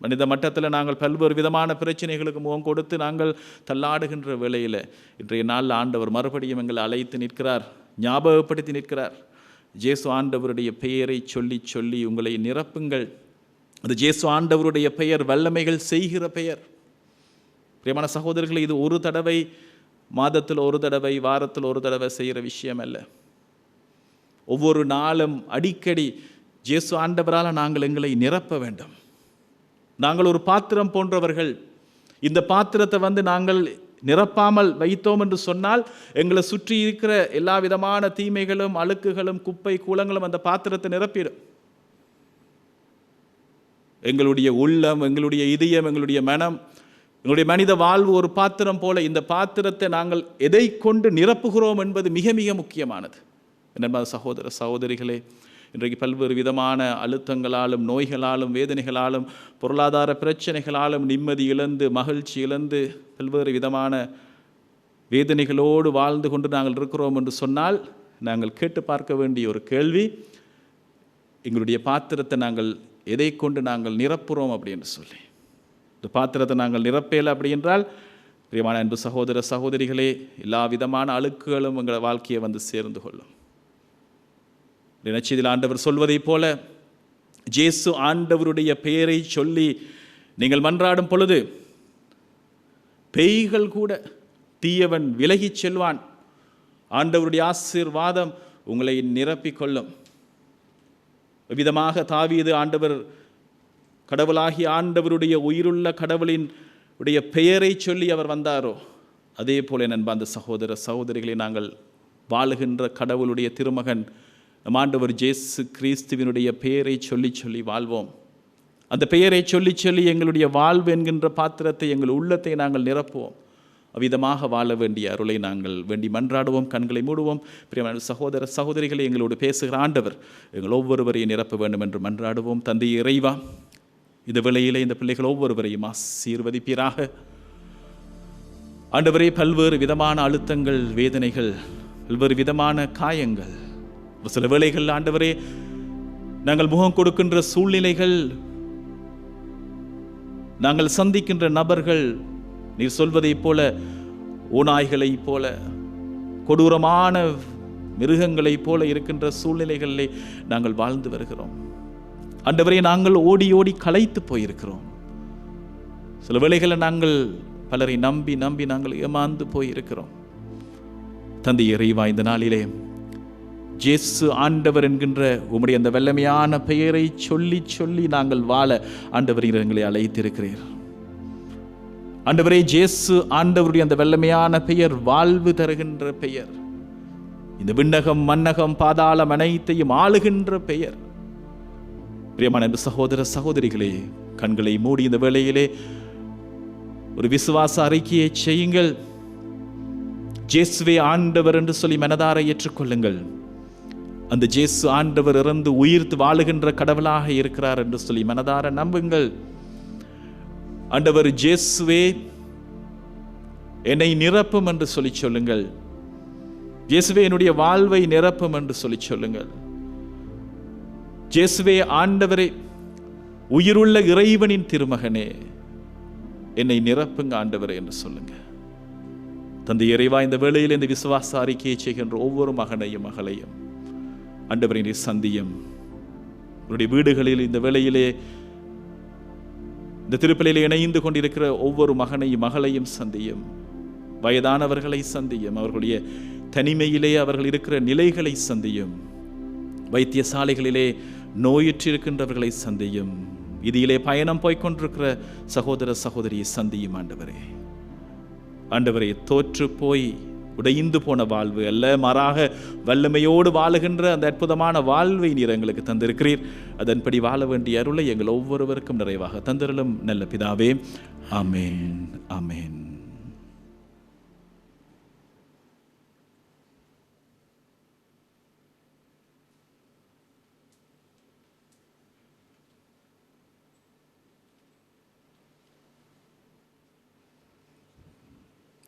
மனித மட்டத்தில் நாங்கள் பல்வேறு விதமான பிரச்சனைகளுக்கு முகம் கொடுத்து நாங்கள் தள்ளாடுகின்ற வேளையில் இன்றைய நாளில் ஆண்டவர் மறுபடியும் எங்களை அழைத்து நிற்கிறார், ஞாபகப்படுத்தி நிற்கிறார். இயேசு ஆண்டவருடைய பெயரை சொல்லி சொல்லி உங்களை நிரப்புங்கள். அது இயேசு ஆண்டவருடைய பெயர் வல்லமைகள் செய்கிற பெயர். பிரியமான சகோதரர்கள், இது ஒரு தடவை, மாதத்தில் ஒரு தடவை, வாரத்தில் ஒரு தடவை செய்கிற விஷயம் அல்ல. ஒவ்வொரு நாளும் அடிக்கடி இயேசு ஆண்டவரால் நாங்கள் எங்களை நிரப்ப வேண்டும். நாங்கள் ஒரு பாத்திரம் போன்றவர்கள். இந்த பாத்திரத்தை நாங்கள் நிரப்பாமல் வைத்தோம் என்று சொன்னால் எங்களை சுற்றி இருக்கிற எல்லா விதமான தீமைகளும் அழுக்குகளும் குப்பை கூலங்களும் அந்த பாத்திரத்தை நிரப்பிடும். எங்களுடைய உள்ளம், எங்களுடைய இதயம், எங்களுடைய மனம், எங்களுடைய மனித வாழ்வு ஒரு பாத்திரம் போல. இந்த பாத்திரத்தை நாங்கள் எதை கொண்டு நிரப்புகிறோம் என்பது மிக மிக முக்கியமானது. என்ன சகோதர சகோதரிகளே, இன்றைக்கு பல்வேறு விதமான அழுத்தங்களாலும் நோய்களாலும் வேதனைகளாலும் பொருளாதார பிரச்சனைகளாலும் நிம்மதி இழந்து மகிழ்ச்சி இழந்து பல்வேறு விதமான வேதனைகளோடு வாழ்ந்து கொண்டு நாங்கள் இருக்கிறோம் என்று சொன்னால் நாங்கள் கேட்டு பார்க்க வேண்டிய ஒரு கேள்வி, எங்களுடைய பாத்திரத்தை நாங்கள் எதை கொண்டு நாங்கள் நிரப்புகிறோம் அப்படின்னு சொல்லி. இந்த பாத்திரத்தை நாங்கள் நிரப்பேல அப்படி என்றால், பிரியமான அன்பு சகோதர சகோதரிகளே, எல்லா விதமான அழுக்குகளும் எங்கள் வாழ்க்கையை சேர்ந்து கொள்ளும். நற்செய்தியில் ஆண்டவர் சொல்வதைப் போல இயேசு ஆண்டவருடைய பெயரை சொல்லி நீங்கள் மன்றாடும் பொழுது பேய்கள் கூட தீயவன் விலகிச் செல்வான். ஆண்டவருடைய ஆசீர்வாதம் உங்களை நிரப்பிக்கொள்ளும். விதமாக தாவீது ஆண்டவர் கடவுளாகிய ஆண்டவருடைய உயிருள்ள கடவுளின் உடைய பெயரை சொல்லி அவர் வந்தாரோ, அதே போல நண்பார்ந்த சகோதர சகோதரிகளை நாங்கள் வாழுகின்ற கடவுளுடைய திருமகன் நம் ஆண்டவர் இயேசு கிறிஸ்துவினுடைய பெயரை சொல்லி சொல்லி வாழ்வோம். அந்த பெயரை சொல்லி சொல்லி எங்களுடைய வாழ்வு என்கின்ற பாத்திரத்தை, எங்கள் உள்ளத்தை நாங்கள் நிரப்புவோம். அவ்விதமாக வாழ வேண்டிய அருளை நாங்கள் வேண்டி மன்றாடுவோம். கண்களை மூடுவோம். பிரியமான சகோதர சகோதரிகளை, எங்களோடு பேசுகிற ஆண்டவர் எங்கள் ஒவ்வொருவரையும் நிரப்ப வேண்டும் என்று மன்றாடுவோம். தந்தை இறைவா, இந்த வேளையிலே இந்த பிள்ளைகள் ஒவ்வொருவரையும் ஆசீர்வதிப்பீராக. ஆண்டவரே, பல்வேறு விதமான அழுத்தங்கள், வேதனைகள், பல்வேறு விதமான காயங்கள், சில வேளைகள் ஆண்டவரே நாங்கள் முகம் கொடுக்கின்ற சூழ்நிலைகள், நாங்கள் சந்திக்கின்ற நபர்கள் நீர் சொல்வதைப் போல ஓநாய்களைப் போல, கொடூரமான மிருகங்களைப் போல இருக்கின்ற சூழ்நிலைகளிலே நாங்கள் வாழ்ந்து வருகிறோம். ஆண்டவரே, நாங்கள் ஓடி ஓடி களைத்து போயிருக்கிறோம். சில வேளைகளில் நாங்கள் பலரை நம்பி நம்பி நாங்கள் ஏமாந்து போயிருக்கிறோம். தந்தை இறைவா, இந்த நாளிலே இயேசு ஆண்டவர் என்கின்ற உம்முடைய அந்த வல்லமையான பெயரை சொல்லி சொல்லி நாங்கள் வாழ ஆண்டவர் எங்களை அழைத்திருக்கிறீர். ஆண்டவரே, இயேசு ஆண்டவருடைய அந்த வல்லமையான பெயர் வாழ்வு தருகின்ற பெயர். இந்த விண்ணகம் மன்னகம் பாதாளம் அனைத்தையும் ஆளுகின்ற பெயர். பிரியமான சகோதர சகோதரிகளே, கண்களை மூடி இந்த வேளையிலே ஒரு விசுவாச அறிக்கையை செய்யுங்கள். இயேசுவே ஆண்டவர் என்று சொல்லி மனதார ஏற்றுக்கொள்ளுங்கள். அந்த இயேசு ஆண்டவர் இறந்து உயிர்த்து வாழுகின்ற கடவுளாக இருக்கிறார் என்று சொல்லி மனதார நம்புங்கள். ஆண்டவர் இயேசுவே என்னை நிரப்பும் என்று சொல்லி சொல்லுங்கள். இயேசுவே என்னுடைய வாழ்வை நிரப்பும் என்று சொல்லி சொல்லுங்கள். இயேசுவே ஆண்டவரே, உயிருள்ள இறைவனின் திருமகனே, என்னை நிரப்புங்க ஆண்டவரே என்று சொல்லுங்க. தந்தை இறைவா, இந்த வேளையில் இந்த விசுவாச அறிக்கையை செய்கின்ற ஒவ்வொரு மகனையும் மகளையும் ஆண்டவரின் சந்தியம். உங்களுடைய வீடுகளில் இந்த வேளையிலே இந்த திருப்பலியிலே இணைந்து கொண்டிருக்கிற ஒவ்வொரு மகனையும் மகளையும் சந்தியும். வயதானவர்களை சந்தியும். அவர்களுடைய தனிமையிலே அவர்கள் இருக்கிற நிலைகளை சந்தியும். வைத்தியசாலைகளிலே நோயுற்றிருக்கின்றவர்களை சந்தியும். இதிலே பயணம் போய்கொண்டிருக்கிற சகோதர சகோதரியை சந்தியும். ஆண்டவரே, ஆண்டவரே, தோற்று போய் உடைந்து போன வாழ்வு அல்ல, மாறாக வல்லமையோடு வாழுகின்ற அந்த அற்புதமான வாழ்வை நீர் எங்களுக்கு தந்திருக்கிறீர். அதன்படி வாழ வேண்டிய அருளை எங்கள் ஒவ்வொருவருக்கும் நிறைவாக தந்திரலும் நல்ல பிதாவே. ஆமேன், ஆமேன்.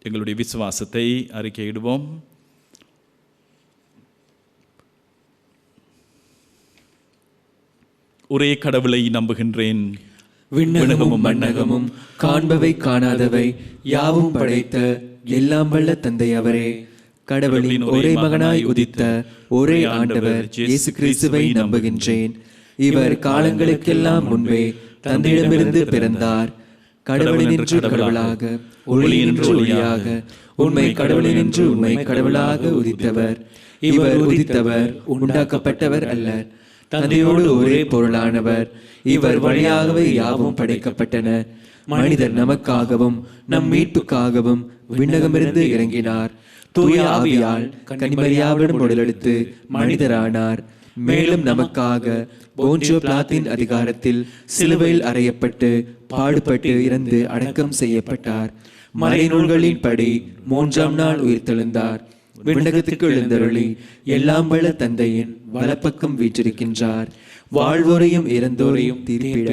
எங்களுடைய விசுவாசத்தை அறிக்கையிடுவோம். ஒரே கடவுளை நம்புகின்றேன். விண்ணகமும் மண்ணகமும் காண்பவை காணாதவை யாவும் படைத்த எல்லாம் வல்ல தந்தை அவரே. கடவுளின் ஒரே மகனாய் உதித்த ஒரே ஆண்டவர் இயேசு கிறிஸ்துவை நம்புகின்றேன். இவர் காலங்களுக்கெல்லாம் முன்பே தந்தையிடமிருந்து பிறந்தார். கடவுளினின்று கடவுளாக, ஒளியினின்று ஒளியாக, உண்மை கடவுளினின்று உண்மை கடவுளாக உதித்தவர். இவர் உதித்தவர், உண்டாக்கப்பட்டவர் அல்ல. தந்தையோடு ஒரே பொருளானவர். இவர் வழியாகவே யாவும் படைக்கப்பட்டன. மனிதர் நமக்காகவும் நம் மீட்புக்காகவும் விண்ணகமிருந்து இறங்கினார். தூய ஆவியால் கன்னிமரியாவிடம் உடலெடுத்து மனிதரானார். மேலும் நமக்காக போன்சியோ பிலாத்தின் அதிகாரத்தில் சிலுவையில் அறையப்பட்டு பாடுபட்டு இறந்து அடக்கம் செய்யப்பட்டார். மறைநூல்களின் படி 3ஆம் நாள் உயிர்த்தெழுந்தார். விண்ணகத்துக்கு எழுந்தருளி எல்லாம் வல்ல தந்தையின் வலப்பக்கம் வீற்றிருக்கின்றார். வாழ்வோரையும் இறந்தோரையும் தீர்ப்பிட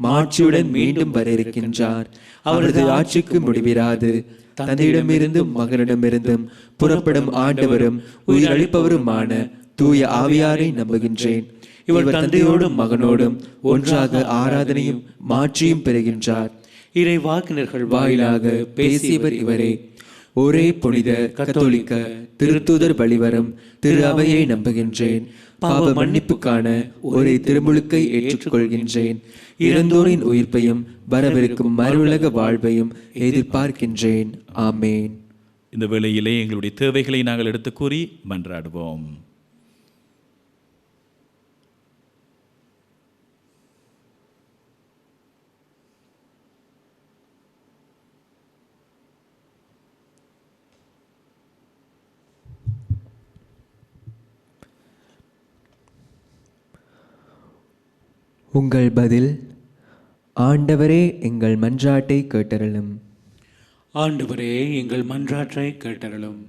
மாட்சியுடன் மீண்டும் வர இருக்கின்றார். அவரது ஆட்சிக்கு முடிவிராது. தந்தையிடமிருந்தும் மகனிடமிருந்தும் புறப்படும் ஆண்டவரும் உயிரளிப்பவருமான தூய ஆவியாரை நம்புகின்றேன். இவர் தந்தையோடும் மகனோடும் ஒன்றாக ஆராதனையும் மாட்சியும் பெறுகின்றார். இறை வாக்கினர்கள் வாயிலாக பேசியவர் இவரே. ஒரே புனித கத்தோலிக்க திருத்தூதர் வழிவரும் திரு அவையை நம்புகின்றேன். பாவ மன்னிப்புக்கான ஒரே திருமுழுக்கை ஏற்றுக்கொள்கின்றேன். இறந்தோரின் உயிர்ப்பையும் வரவிருக்கும் மறுவுலக வாழ்வையும் எதிர்பார்க்கின்றேன். ஆமேன். இந்த வேளையிலே எங்களுடைய தேவைகளை நாங்கள் எடுத்து கூறி மன்றாடுவோம். உங்கள் பதில்: ஆண்டவரே எங்கள் மன்றாட்டை கேட்டருளும். ஆண்டவரே எங்கள் மன்றாட்டை கேட்டருளும்.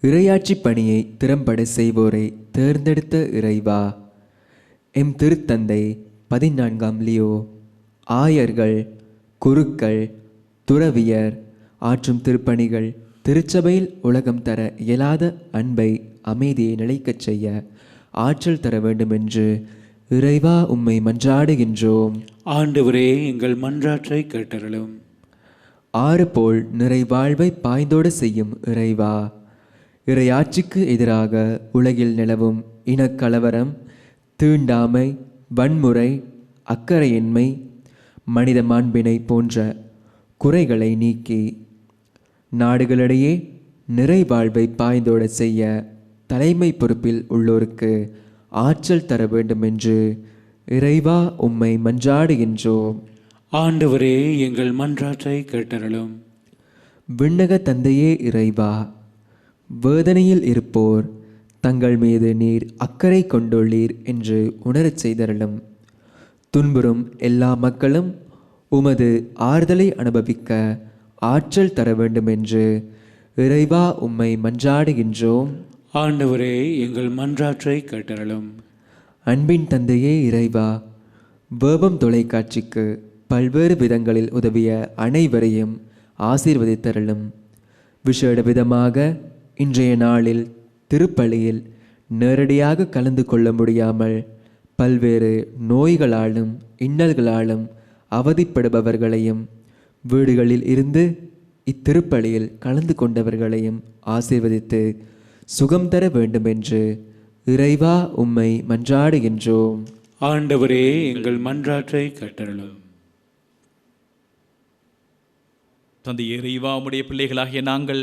இறையாட்சி பணியை திறம்பட செய்வோரை தேர்ந்தெடுத்த இறைவா, எம் திருத்தந்தை 14ஆம் லியோ ஆயர்கள், குருக்கள், துறவியர் ஆற்றும் திருப்பணிகள் திருச்சபையில் உலகம் தர இயலாத அன்பை, அமைதியை நிலைக்கச் செய்ய ஆற்றல் தர வேண்டும் என்று இறைவா உம்மை மன்றாடுகின்றோம். ஆண்டவரே எங்கள் மன்றாட்டை கேட்டருளும். ஆறு போல் நிறைவாழ்வை பாய்ந்தோடு செய்யும் இறைவா, இறையாட்சிக்கு எதிராக உலகில் நிலவும் இனக்கலவரம், தீண்டாமை, வன்முறை, அக்கறையின்மை, மனித மாண்பினை போன்ற குறைகளை நீக்கி நாடுகளிடையே நிறைவாழ்வை பாய்ந்தோட செய்ய தலைமை பொறுப்பில் உள்ளோருக்கு ஆற்றல் தர வேண்டும் என்று இறைவா உம்மை மன்றாடுகின்றோம். ஆண்டவரே எங்கள் மன்றாட்டை கேட்டருளும். விண்ணக தந்தையே இறைவா, வேதனையில் இருப்போர் தங்கள் மீது நீர் அக்கறை கொண்டுள்ளீர் என்று உணரச் செய்தருளும். துன்புறும் எல்லா மக்களும் உமது ஆறுதலை அனுபவிக்க ஆற்றல் தர வேண்டும் என்று இறைவா உம்மை மன்றாடுகின்றோம். ஆண்டவரே எங்கள் மன்றாட்டை கேட்டருளும். அன்பின் தந்தையே இறைவா, வேபம் தொலைக்காட்சிக்கு பல்வேறு விதங்களில் உதவிய அனைவரையும் ஆசீர்வதித்தருளும். விசேட விதமாக இன்றைய நாளில் திருப்பலியில் நேரடியாக கலந்து கொள்ள முடியாமல் பல்வேறு நோய்களாலும் இன்னல்களாலும் அவதிப்படுபவர்களையும், வீடுகளில் இருந்து இத்திருப்பலியில் கலந்து கொண்டவர்களையும் ஆசீர்வதித்து சுகம் தர வேண்டும் என்று இறைவா உம்மை மன்றாடுகின்றோம். ஆண்டவரே எங்கள் மன்றாட்டை கேட்டருளும். தந்தையே இறைவா, உம்முடைய பிள்ளைகளாகிய நாங்கள்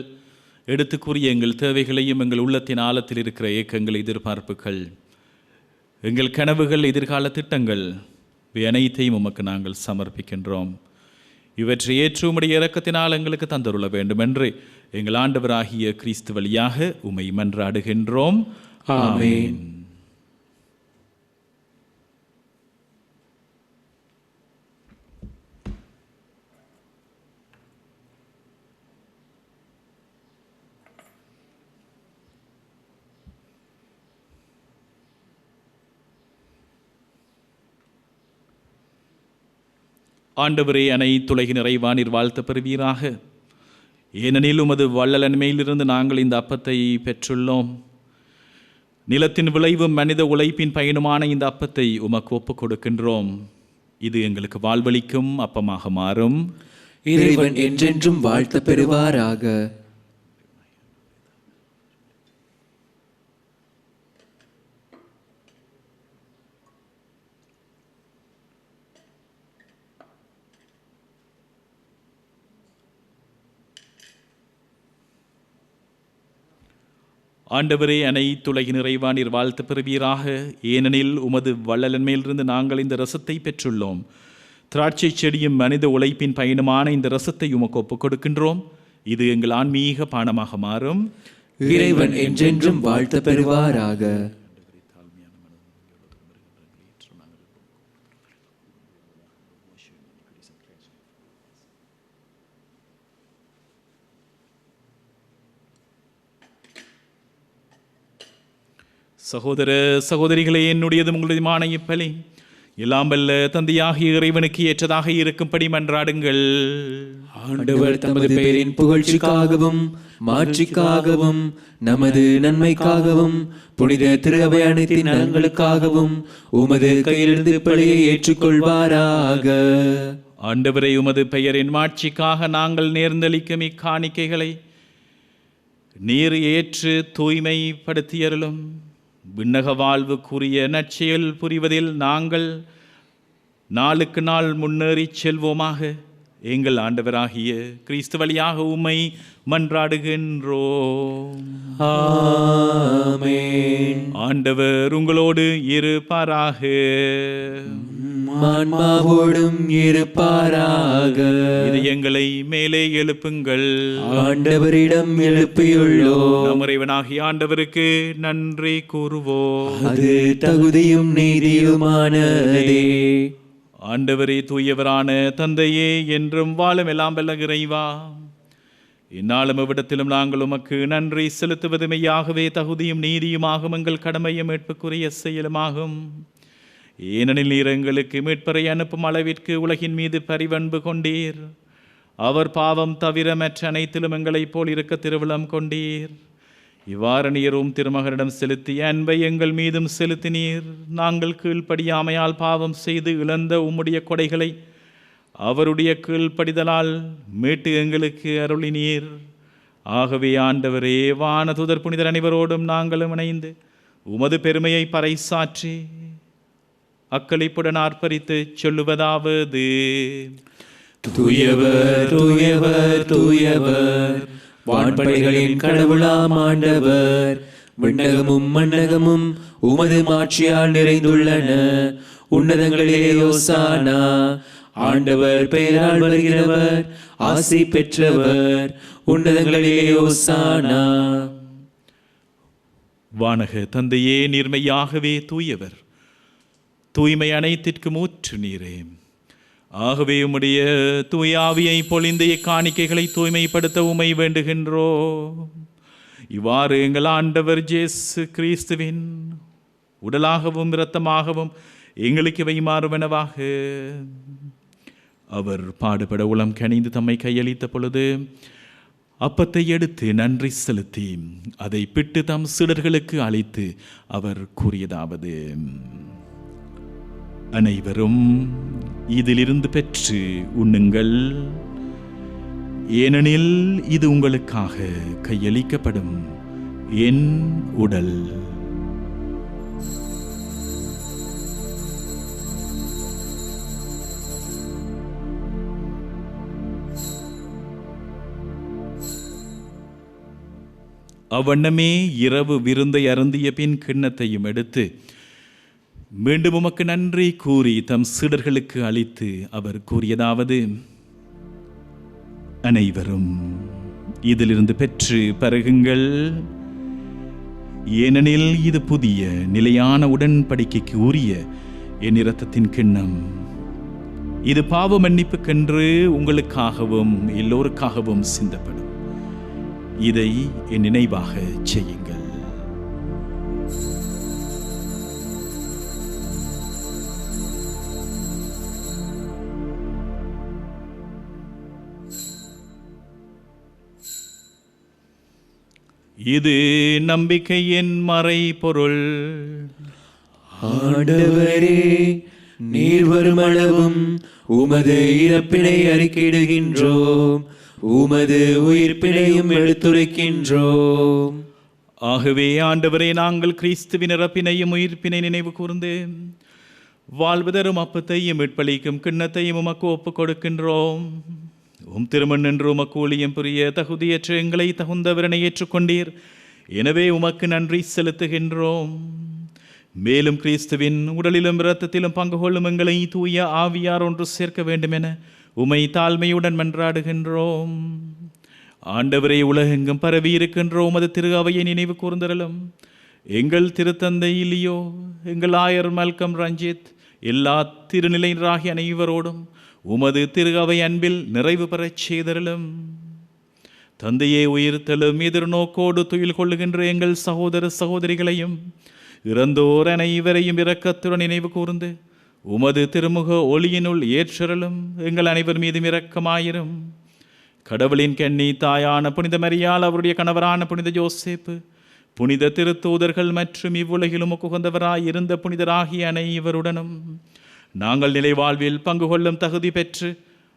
எடுத்து கூறிய எங்கள் தேவைகளையும், எங்கள் உள்ளத்தின் ஆழத்தில் இருக்கிற ஏக்கங்கள், எதிர்பார்ப்புகள், எங்கள் கனவுகள், எதிர்கால திட்டங்கள் இவை அனைத்தையும் உமக்கு நாங்கள் சமர்ப்பிக்கின்றோம். இவற்றை ஏற்று உம்முடைய இரக்கத்தினால் எங்களுக்கு தந்தருள வேண்டும் என்று எங்கள் ஆண்டவராகிய கிறிஸ்து வழியாக உம்மை மன்றாடுகின்றோம். ஆமென். ஆண்டவரே, அனைத்துலகின் இறைவா, நீர் வாழ்த்த பெறுவீராக. ஏனெனில் உமது வள்ளலன்மையிலிருந்து நாங்கள் இந்த அப்பத்தை பெற்றுள்ளோம். நிலத்தின் விளைவும் மனித உழைப்பின் பயனுமான இந்த அப்பத்தை உமக்கு ஒப்புக் கொடுக்கின்றோம். இது எங்களுக்கு வாழ்வளிக்கும் அப்பமாக மாறும். இறைவன் என்றென்றும் வாழ்த்த பெறுவாராக. ஆண்டவரே, அனைத்துலகின் இறைவா, நீர் வாழ்த்து பெறுவீராக. ஏனெனில் உமது வள்ளலன்மையிலிருந்து நாங்கள் இந்த ரசத்தை பெற்றுள்ளோம். திராட்சை செடியும் மனித உழைப்பின் பயனுமான இந்த ரசத்தை உமக்கு ஒப்புக் கொடுக்கின்றோம். இது எங்கள் ஆன்மீக பானமாக மாறும். இறைவன் என்றென்றும் வாழ்த்த பெறுவாராக. சகோதர சகோதரிகளே, என்னுடையதும் உங்களுடையமான இப்பலி எல்லாம் வல்ல தந்தையாகிய இறைவனுக்கு ஏற்றதாக இருக்கும்படி மன்றாடுங்கள். ஆண்டவர் தமது பெயரின் புகழ்ச்சிக்காகவும் மாட்சிக்காகவும் நமது நன்மைக்காகவும் புனித திரு அவை அனைத்தின் நலன்களுக்காகவும் உமது கையிலிருந்து பலியை ஏற்றுக்கொள்வாராக. ஆண்டவரை, உமது பெயரின் மாட்சிக்காக நாங்கள் நேர்ந்தளிக்கும் இக்காணிக்கைகளை நீர் ஏற்று தூய்மைப்படுத்தியருளும். விண்ணக வாழ்வுக்குரிய நற்செயல் புரிவதில் நாங்கள் நாளுக்கு நாள் முன்னேறிச் செல்வோமாக. எங்கள் ஆண்டவராகிய கிறிஸ்து வழியாக உம்மை மன்றாடுகின்றோம். ஆமென். ஆண்டவர் உங்களோடு இருப்பாராக. ஆன்மாவோடும் இருப்பாராக. இதயங்களை மேலே எழுப்புங்கள். ஆண்டவரிடம் எழுப்பியுள்ளோம். நம் இறைவனாகிய ஆண்டவருக்கு நன்றி கூறுவோம். அது தகுதியும் நீதியுமானதே. ஆண்டவரே, தூயவரான தந்தையே, என்றும் வாழும் எல்லாம் வல்ல இறைவா, இந்நாளும் எவ்விடத்திலும் நாங்கள் உமக்கு நன்றி செலுத்துவது மெய்யாகவே தகுதியும் நீதியுமாகும், எங்கள் கடமையும் மீட்புக்குரிய செயலுமாகும். ஏனெனில் நீர் எங்களுக்கு மீட்பரை அனுப்பும் அளவிற்கு உலகின் மீது பரிவன்பு கொண்டீர். அவர் பாவம் தவிர மற்ற அனைத்திலும் எங்களைப் போல் இருக்க திருவிழம் கொண்டீர். இவ்வாறு நீரும் திருமகனிடம் செலுத்திய அன்பை எங்கள் மீதும் செலுத்தினீர். நாங்கள் கீழ்ப்படியாமையால் பாவம் செய்து இழந்த உம்முடைய கொடைகளை அவருடைய கீழ்ப்படிதலால் மீட்டு எங்களுக்கு அருளினீர். ஆகவே ஆண்டவரே, வானதூதர் புனிதர் அனைவரோடும் நாங்களும் இணைந்து உமது பெருமையை பறைசாற்றி அக்களிப்புடன் ஆர்ப்பரித்து சொல்லுவதாவது: தூயவர் தூயவர் தூயவர், வான்படைகளின் கடவுளாம் ஆண்டவர். விண்ணகமும் மண்ணகமும் உமது மாட்சியால் நிறைந்துள்ளன. உன்னதங்களிலே ஓசானா. ஆண்டவர் பெயரால் வருகிறவர் ஆசி பெற்றவர். உன்னதங்களிலே ஓசானா. வானக தந்தையே, நீர்மையாகவே தூயவர். தூய்மை அனைத்திற்கும் ஊற்று நீரே. ஆகவே உம்முடைய தூய ஆவியை பொழிந்த இக்காணிக்கைகளை தூய்மைப்படுத்த உம்மை வேண்டுகின்றோம். இவ்வாறு எங்கள் ஆண்டவர் இயேசு கிறிஸ்துவின் உடலாகவும் இரத்தமாகவும் எங்களுக்கு இவை மாறுவனவாக. அவர் பாடுபட உளம் கனிந்து தம்மை கையளித்த பொழுது அப்பத்தை எடுத்து நன்றி செலுத்தி அதை பிட்டு தம் சீடர்களுக்கு அளித்து அவர் கூறியதாவது: அனைவரும் இதிலிருந்து பெற்று உண்ணுங்கள், ஏனெனில் இது உங்களுக்காக கையளிக்கப்படும் என் உடல். அவ்வண்ணமே இரவு விருந்தை அருந்திய பின் கிண்ணத்தையும் எடுத்து மீண்டும் உமக்கு நன்றி கூறி தம் சீடர்களுக்கு அளித்து அவர் கூறியதாவது: அனைவரும் இதிலிருந்து பெற்று பருகுங்கள், ஏனெனில் இது புதிய நிலையான உடன்படிக்கைக்கு உரிய என் இரத்தத்தின் கிண்ணம். இது பாவ மன்னிப்புக்கென்று உங்களுக்காகவும் எல்லோருக்காகவும் சிந்தப்படும். இதை என் நினைவாக செய்யுங்கள். இது நம்பிக்கையின் மறைபொருள். ஆண்டவரே, நீர் வருமளவும் உமது இறப்பினை அறிக்கையிடுகின்றோம், உமது உயிர்ப்பினையும் எடுத்துரைக்கின்றோம். ஆகவே ஆண்டவரே, நாங்கள் கிறிஸ்துவின் இறப்பினையும் உயிர்ப்பினை நினைவு கூர்ந்து வாழ்வு தரும் அப்பத்தையும் மீட்பளிக்கும் கிண்ணத்தையும் உமக்கு ஒப்புக் கொடுக்கின்றோம். உம் திருமண் என்று உமக்கு ஊழியம் புரிய தகுதியற்ற எங்களை தகுந்தவரனை ஏற்றுக்கொண்டீர். எனவே உமக்கு நன்றி செலுத்துகின்றோம். மேலும் கிறிஸ்துவின் உடலிலும் இரத்தத்திலும் பங்கு கொள்ளும் எங்களை தூய ஆவியார் ஒன்று சேர்க்க வேண்டும் என உமை தாழ்மையுடன் மன்றாடுகின்றோம். ஆண்டவரே, உலகெங்கும் பரவி இருக்கின்ற உமது திரு அவையை நினைவு கூர்ந்தருளும். எங்கள் திருத்தந்தை இலியோ, எங்கள் ஆயர் மல்கம் ரஞ்சித், எல்லா திருநிலையராகிய அனைவரோடும் உமது திரு அவை அன்பில் நிறைவு பெறச் செய்தருளும். தந்தையே, உயிர்த்தெழும் எதிர்நோக்கோடு துயில் கொள்ளுகின்ற எங்கள் சகோதர சகோதரிகளையும் இறந்தோர் அனைவரையும் இரக்கத்துடன் நினைவு கூர்ந்து உமது திருமுக ஒளியினுள் ஏற்றருளும். எங்கள் அனைவர் மீதும் இரக்கமாயிரும். கடவுளின் கன்னி தாயான புனித மரியாள், அவருடைய கணவரான புனித யோசேப்பு, புனித திருத்தூதர்கள் மற்றும் இவ்வுலகிலும் உகந்தவராய் இருந்த புனிதராகிய அனைவருடனும் நாங்கள் நிலை வாழ்வில் பங்கு கொள்ளும் தகுதி பெற்று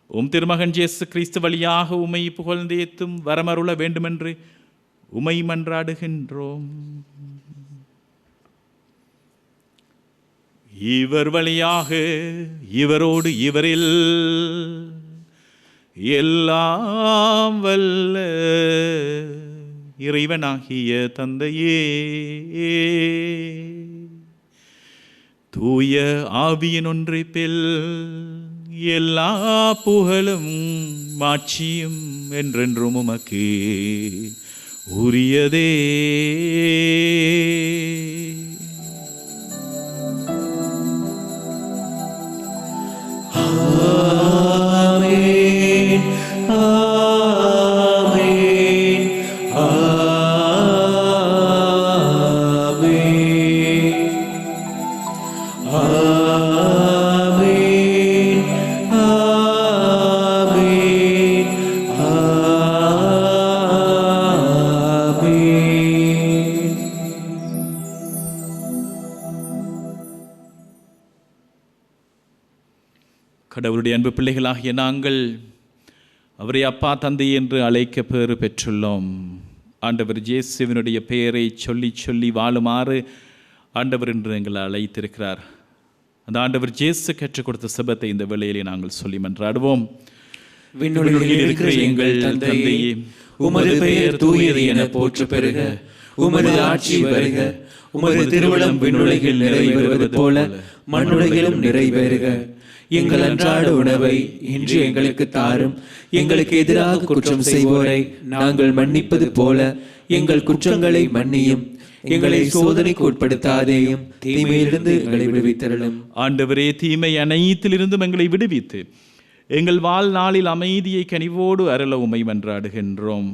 உம் திருமகன் இயேசு கிறிஸ்து வழியாக உம்மை புகழ்ந்தேத்தும் வரமருள வேண்டுமென்று உம்மை மன்றாடுகின்றோம். இவர் வழியாக இவரோடு இவரில் எல்லாம் வல்ல இறைவனாகிய தந்தையே, தூய ஆவியின் ஒன்றிப்பில் எல்லா புகழும் மாட்சியும் என்றென்றும் உமக்கு உரியதே. ஆமென், ஆமென், ஆமென், ஆமென், ஆமென், ஆமென். கடவுளுடைய அன்பு பிள்ளைகளாகிய நாங்கள் அவரை அப்பா தந்தை என்று அழைக்க பேறு பெற்றுள்ளோம். ஆண்டவர் இயேசுவினுடைய பெயரை சொல்லி சொல்லி வாழுமாறு ஆண்டவர் என்று எங்களை அழைத்திருக்கிறார். அந்த ஆண்டவர் இயேசு கற்றுக் கொடுத்த செபத்தை இந்த வேளையிலே நாங்கள் சொல்லி மன்றாடுவோம். விண்ணுலகில் இருக்கிற எங்கள் தந்தையே, உமது பெயர் தூயது என போற்ற பெறுக. உமது ஆட்சி வருக. உமது திருவுளம் விண்ணுலகில் நிறைவேறுவது போல மண்ணுலகிலும் நிறைவேறுக. எங்கள் அன்றாட உணவை இன்று எங்களுக்கு தாரும். எங்களுக்கு எதிராக குற்றம் செய்வோரை நாங்கள் மன்னிப்பது போல எங்கள் குற்றங்களை மன்னியும். எங்களை சோதனைக்கு உட்படுத்தாதேயும், தீமையிலிருந்து எங்களை விடுவித்தருளும். ஆண்டவரே, தீமை அனைத்திலிருந்தும் எங்களை விடுவித்து எங்கள் வாழ்நாளில் அமைதியை கனிவோடு அருள உம்மை மன்றாடுகின்றோம்.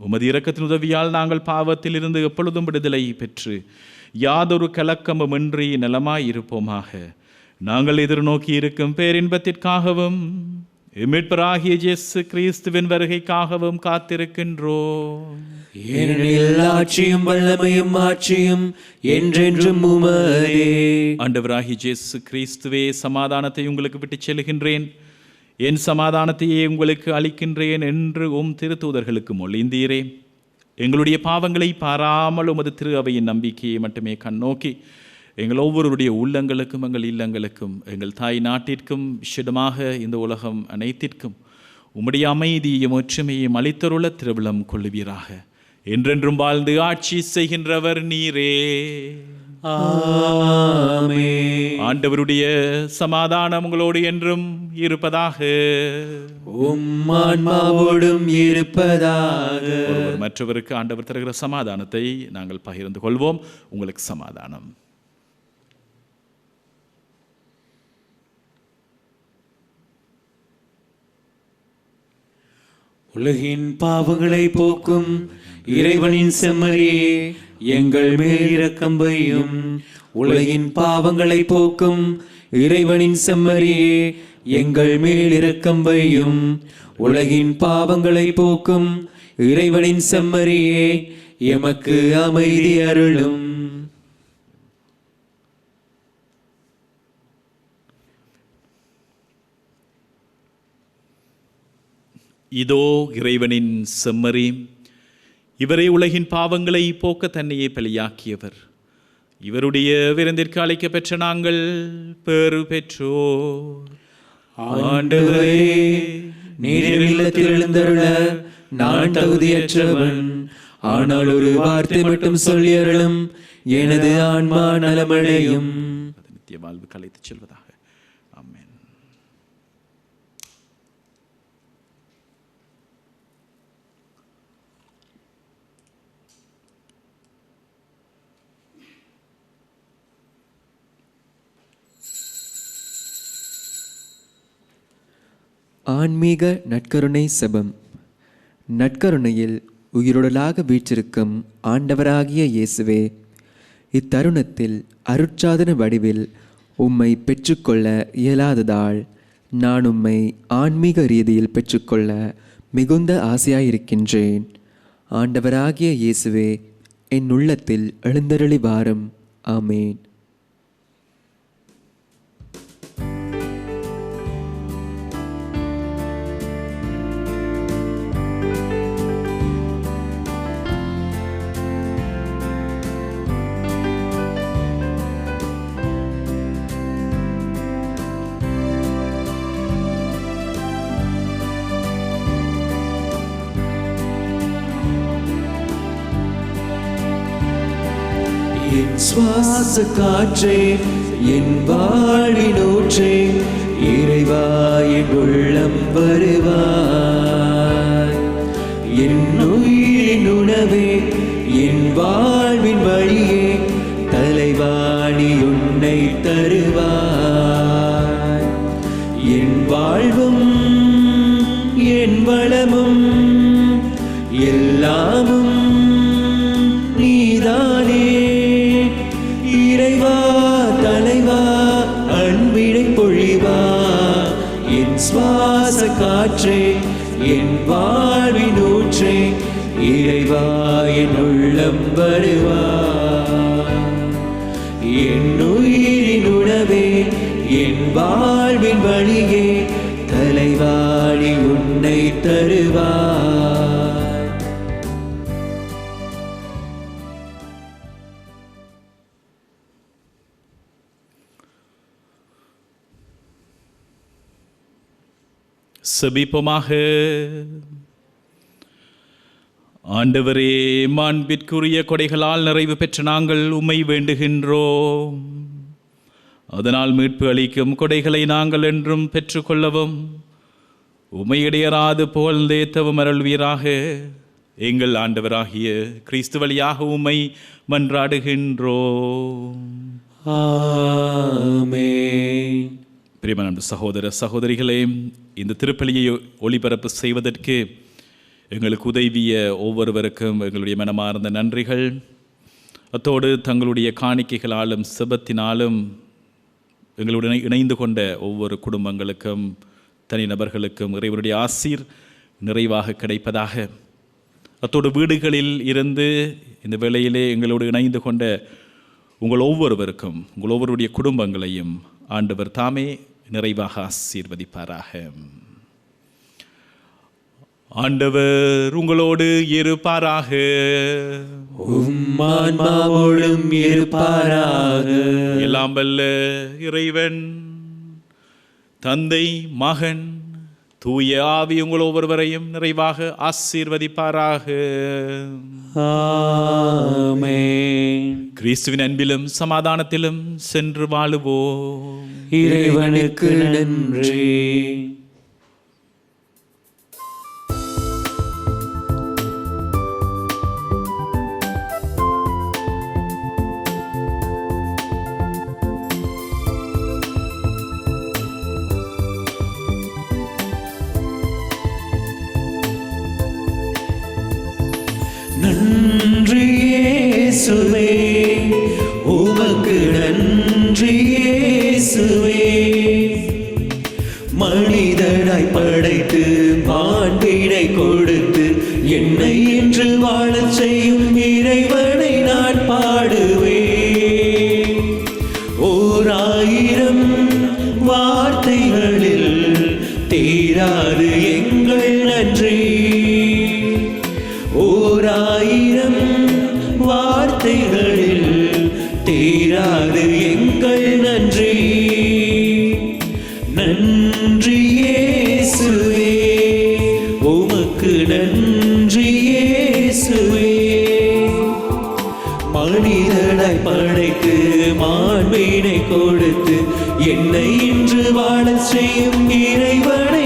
உமது இரக்கத்தின் உதவியால் நாங்கள் பாவத்திலிருந்து எப்பொழுதும் விடுதலை பெற்று யாதொரு கலக்கமுமின்றி நலமாய் இருப்போமாக. நாங்கள் எதிர்நோக்கி இருக்கும் பேரின்பத்திற்காகவும் மீட்பராகிய இயேசு கிறிஸ்துவின் வருகைக்காகவும் காத்திருக்கின்றோம். ஏனெனில் ஆட்சியும் வல்லமையும் ஆட்சியும் என்றென்றும் உமதே. ஆண்டவராகிய இயேசு கிறிஸ்துவே, சமாதானத்தை உங்களுக்கு விட்டுச் செல்கின்றேன், என் சமாதானத்தையே உங்களுக்கு அளிக்கின்றேன் என்று திருத்தூதர்களுக்கு மொழிந்தீரே. எங்களுடைய பாவங்களை பாராமல் உமது திரு அவையின் நம்பிக்கையை மட்டுமே கண்ணோக்கி எங்கள் ஒவ்வொருடைய உள்ளங்களுக்கும் எங்கள் இல்லங்களுக்கும் எங்கள் தாய் நாட்டிற்கும் விசேடமாக இந்த உலகம் அனைத்திற்கும் உம்முடைய அமைதியையும் ஒற்றுமையையும் அளித்தருள திருவிழம் கொள்ளுவீராக. என்றென்றும் வாழ்ந்து ஆட்சி செய்கின்றவர் நீரே. ஆமென். ஆண்டவருடைய சமாதானம் உங்களோடு என்றும் இருப்பதாக. உம் ஆன்மாவோடும் இருப்பதாக. ஒருவர் மற்றவருக்கு ஆண்டவர் தருகிற சமாதானத்தை நாங்கள் பகிர்ந்து கொள்வோம். உங்களுக்கு சமாதானம். உலகின் பாவங்களை போக்கும் இறைவனின் செம்மறியே, எங்கள் மேல் இரக்கம் வையும். உலகின் பாவங்களை போக்கும் இறைவனின் செம்மறியே, எங்கள் மேல் இரக்கம் வையும். உலகின் பாவங்களை போக்கும் இறைவனின் செம்மறியே, எமக்கு அமைதி அருளும். இதோ இறைவனின் செம்மறி, இவரே உலகின் பாவங்களை போக்க தன்னையே பலியாக்கியவர். இவருடைய விருந்திற்கு அழைக்க பெற்ற நாங்கள் பேறு பெற்றோர். ஆண்டவரே, நீர் என் இல்லத்தில் எழுந்தருள நான் தகுதியற்றவன். ஆனால் ஒரு வார்த்தை மட்டும் சொல்லி அருளும், எனது ஆன்மா நலமடையும். நித்திய வாழ்வு கலைத்துச் செல்வதாக. ஆமென். ஆன்மீக நற்கருணை செபம். நற்கருணையில் உயிருடலாக வீற்றிருக்கும் ஆண்டவராகிய இயேசுவே, இத்தருணத்தில் அருட்சாதன வடிவில் உம்மை பெற்றுக்கொள்ள இயலாததால் நான் உம்மை ஆன்மீக ரீதியில் பெற்றுக்கொள்ள மிகுந்த ஆசையாயிருக்கின்றேன். ஆண்டவராகிய இயேசுவே, என் உள்ளத்தில் எழுந்தருளி வாரும். ஆமேன். சுவாச காற்றே என் வாழ்வினூற்றே இறைவா என் உள்ளம் வருவாய். என் உயிரின் உணவே என் வாழ்வின் வழியே தலைவாணி உன்னை தருவாய். என் வாழ்வும் என் வளமும் எல்லாமும் நீதானே. இறைவா தலைவா அன்பினை பொழிவா என் சுவாச காற்றே என் வாழ்வினூற்றே இறைவா என் உள்ளம் வருவாய். என் உயிரின் உணவே என் வாழ்வின் வழியே தலைவாணி உன்னை தருவாய். செபிப்போமாக. ஆண்டவரே, மாண்பிற்குரிய கொடைகளால் நிறைவு பெற்ற நாங்கள் உம்மை வேண்டுகின்றோம். அதனால் மீட்பு அளிக்கும் கொடைகளை நாங்கள் என்றும் பெற்றுக்கொள்ளவும் உம்மை இடையராது புகழ்ந்தேத்தவும் அருள்வீராக. எங்கள் ஆண்டவராகிய கிறிஸ்து வழியாக உம்மை மன்றாடுகின்றோம். ஆமென். பிரியமான சகோதர சகோதரிகளே, இந்த திருப்பலியை ஒளிபரப்பு செய்வதற்கு எங்களுக்கு உதவிய ஒவ்வொருவருக்கும் எங்களுடைய மனமார்ந்த நன்றிகள். அத்தோடு தங்களுடைய காணிக்கைகளாலும் செபத்தினாலும் எங்களுடன் இணைந்து கொண்ட ஒவ்வொரு குடும்பங்களுக்கும் தனிநபர்களுக்கும் இறைவனுடைய ஆசீர் நிறைவாக கிடைப்பதாக. அத்தோடு வீடுகளில் இருந்து இந்த வேளையிலே எங்களோடு இணைந்து கொண்ட உங்கள் ஒவ்வொருவருக்கும் உங்கள் ஒவ்வொருடைய குடும்பங்களையும் ஆண்டவர் தாமே நிறைவாக ஆசீர்வதிப்பாராக. ஆண்டவர் உங்களோடு இருப்பாராக. உம்மான்மாவோடும் இருப்பாராக. எல்லாம் வல்ல இறைவன் தந்தை மகன் தூய ஆவி உங்கள் ஒவ்வொருவரையும் நிறைவாக ஆசீர்வதிப்பாராக. ஆமென். கிறிஸ்துவின் அன்பிலும் சமாதானத்திலும் சென்று வாழுவோம். இறைவனுக்கு நன்றி. நன்றி இயேசுவே, உமக்கு நன்றி இயேசுவே. மனிதனாய் படைத்து மாண்பினை கொடுத்து என்னை இன்று வாழச் செய்யும் இறைவனை நான் பாடுவேன். 1000 வார்த்தைகளில் தீராது எங்கள் நன்றி. 1000 வார்த்தைகளில் தீராது எங்கள் நன்றி. நன்றி இயேசுவே, உமக்கு நன்றி இயேசுவே. மனிதனாய் படைத்து மாண்பினை கொடுத்து என்னை இன்று வாழச் செய்யும் இறைவனை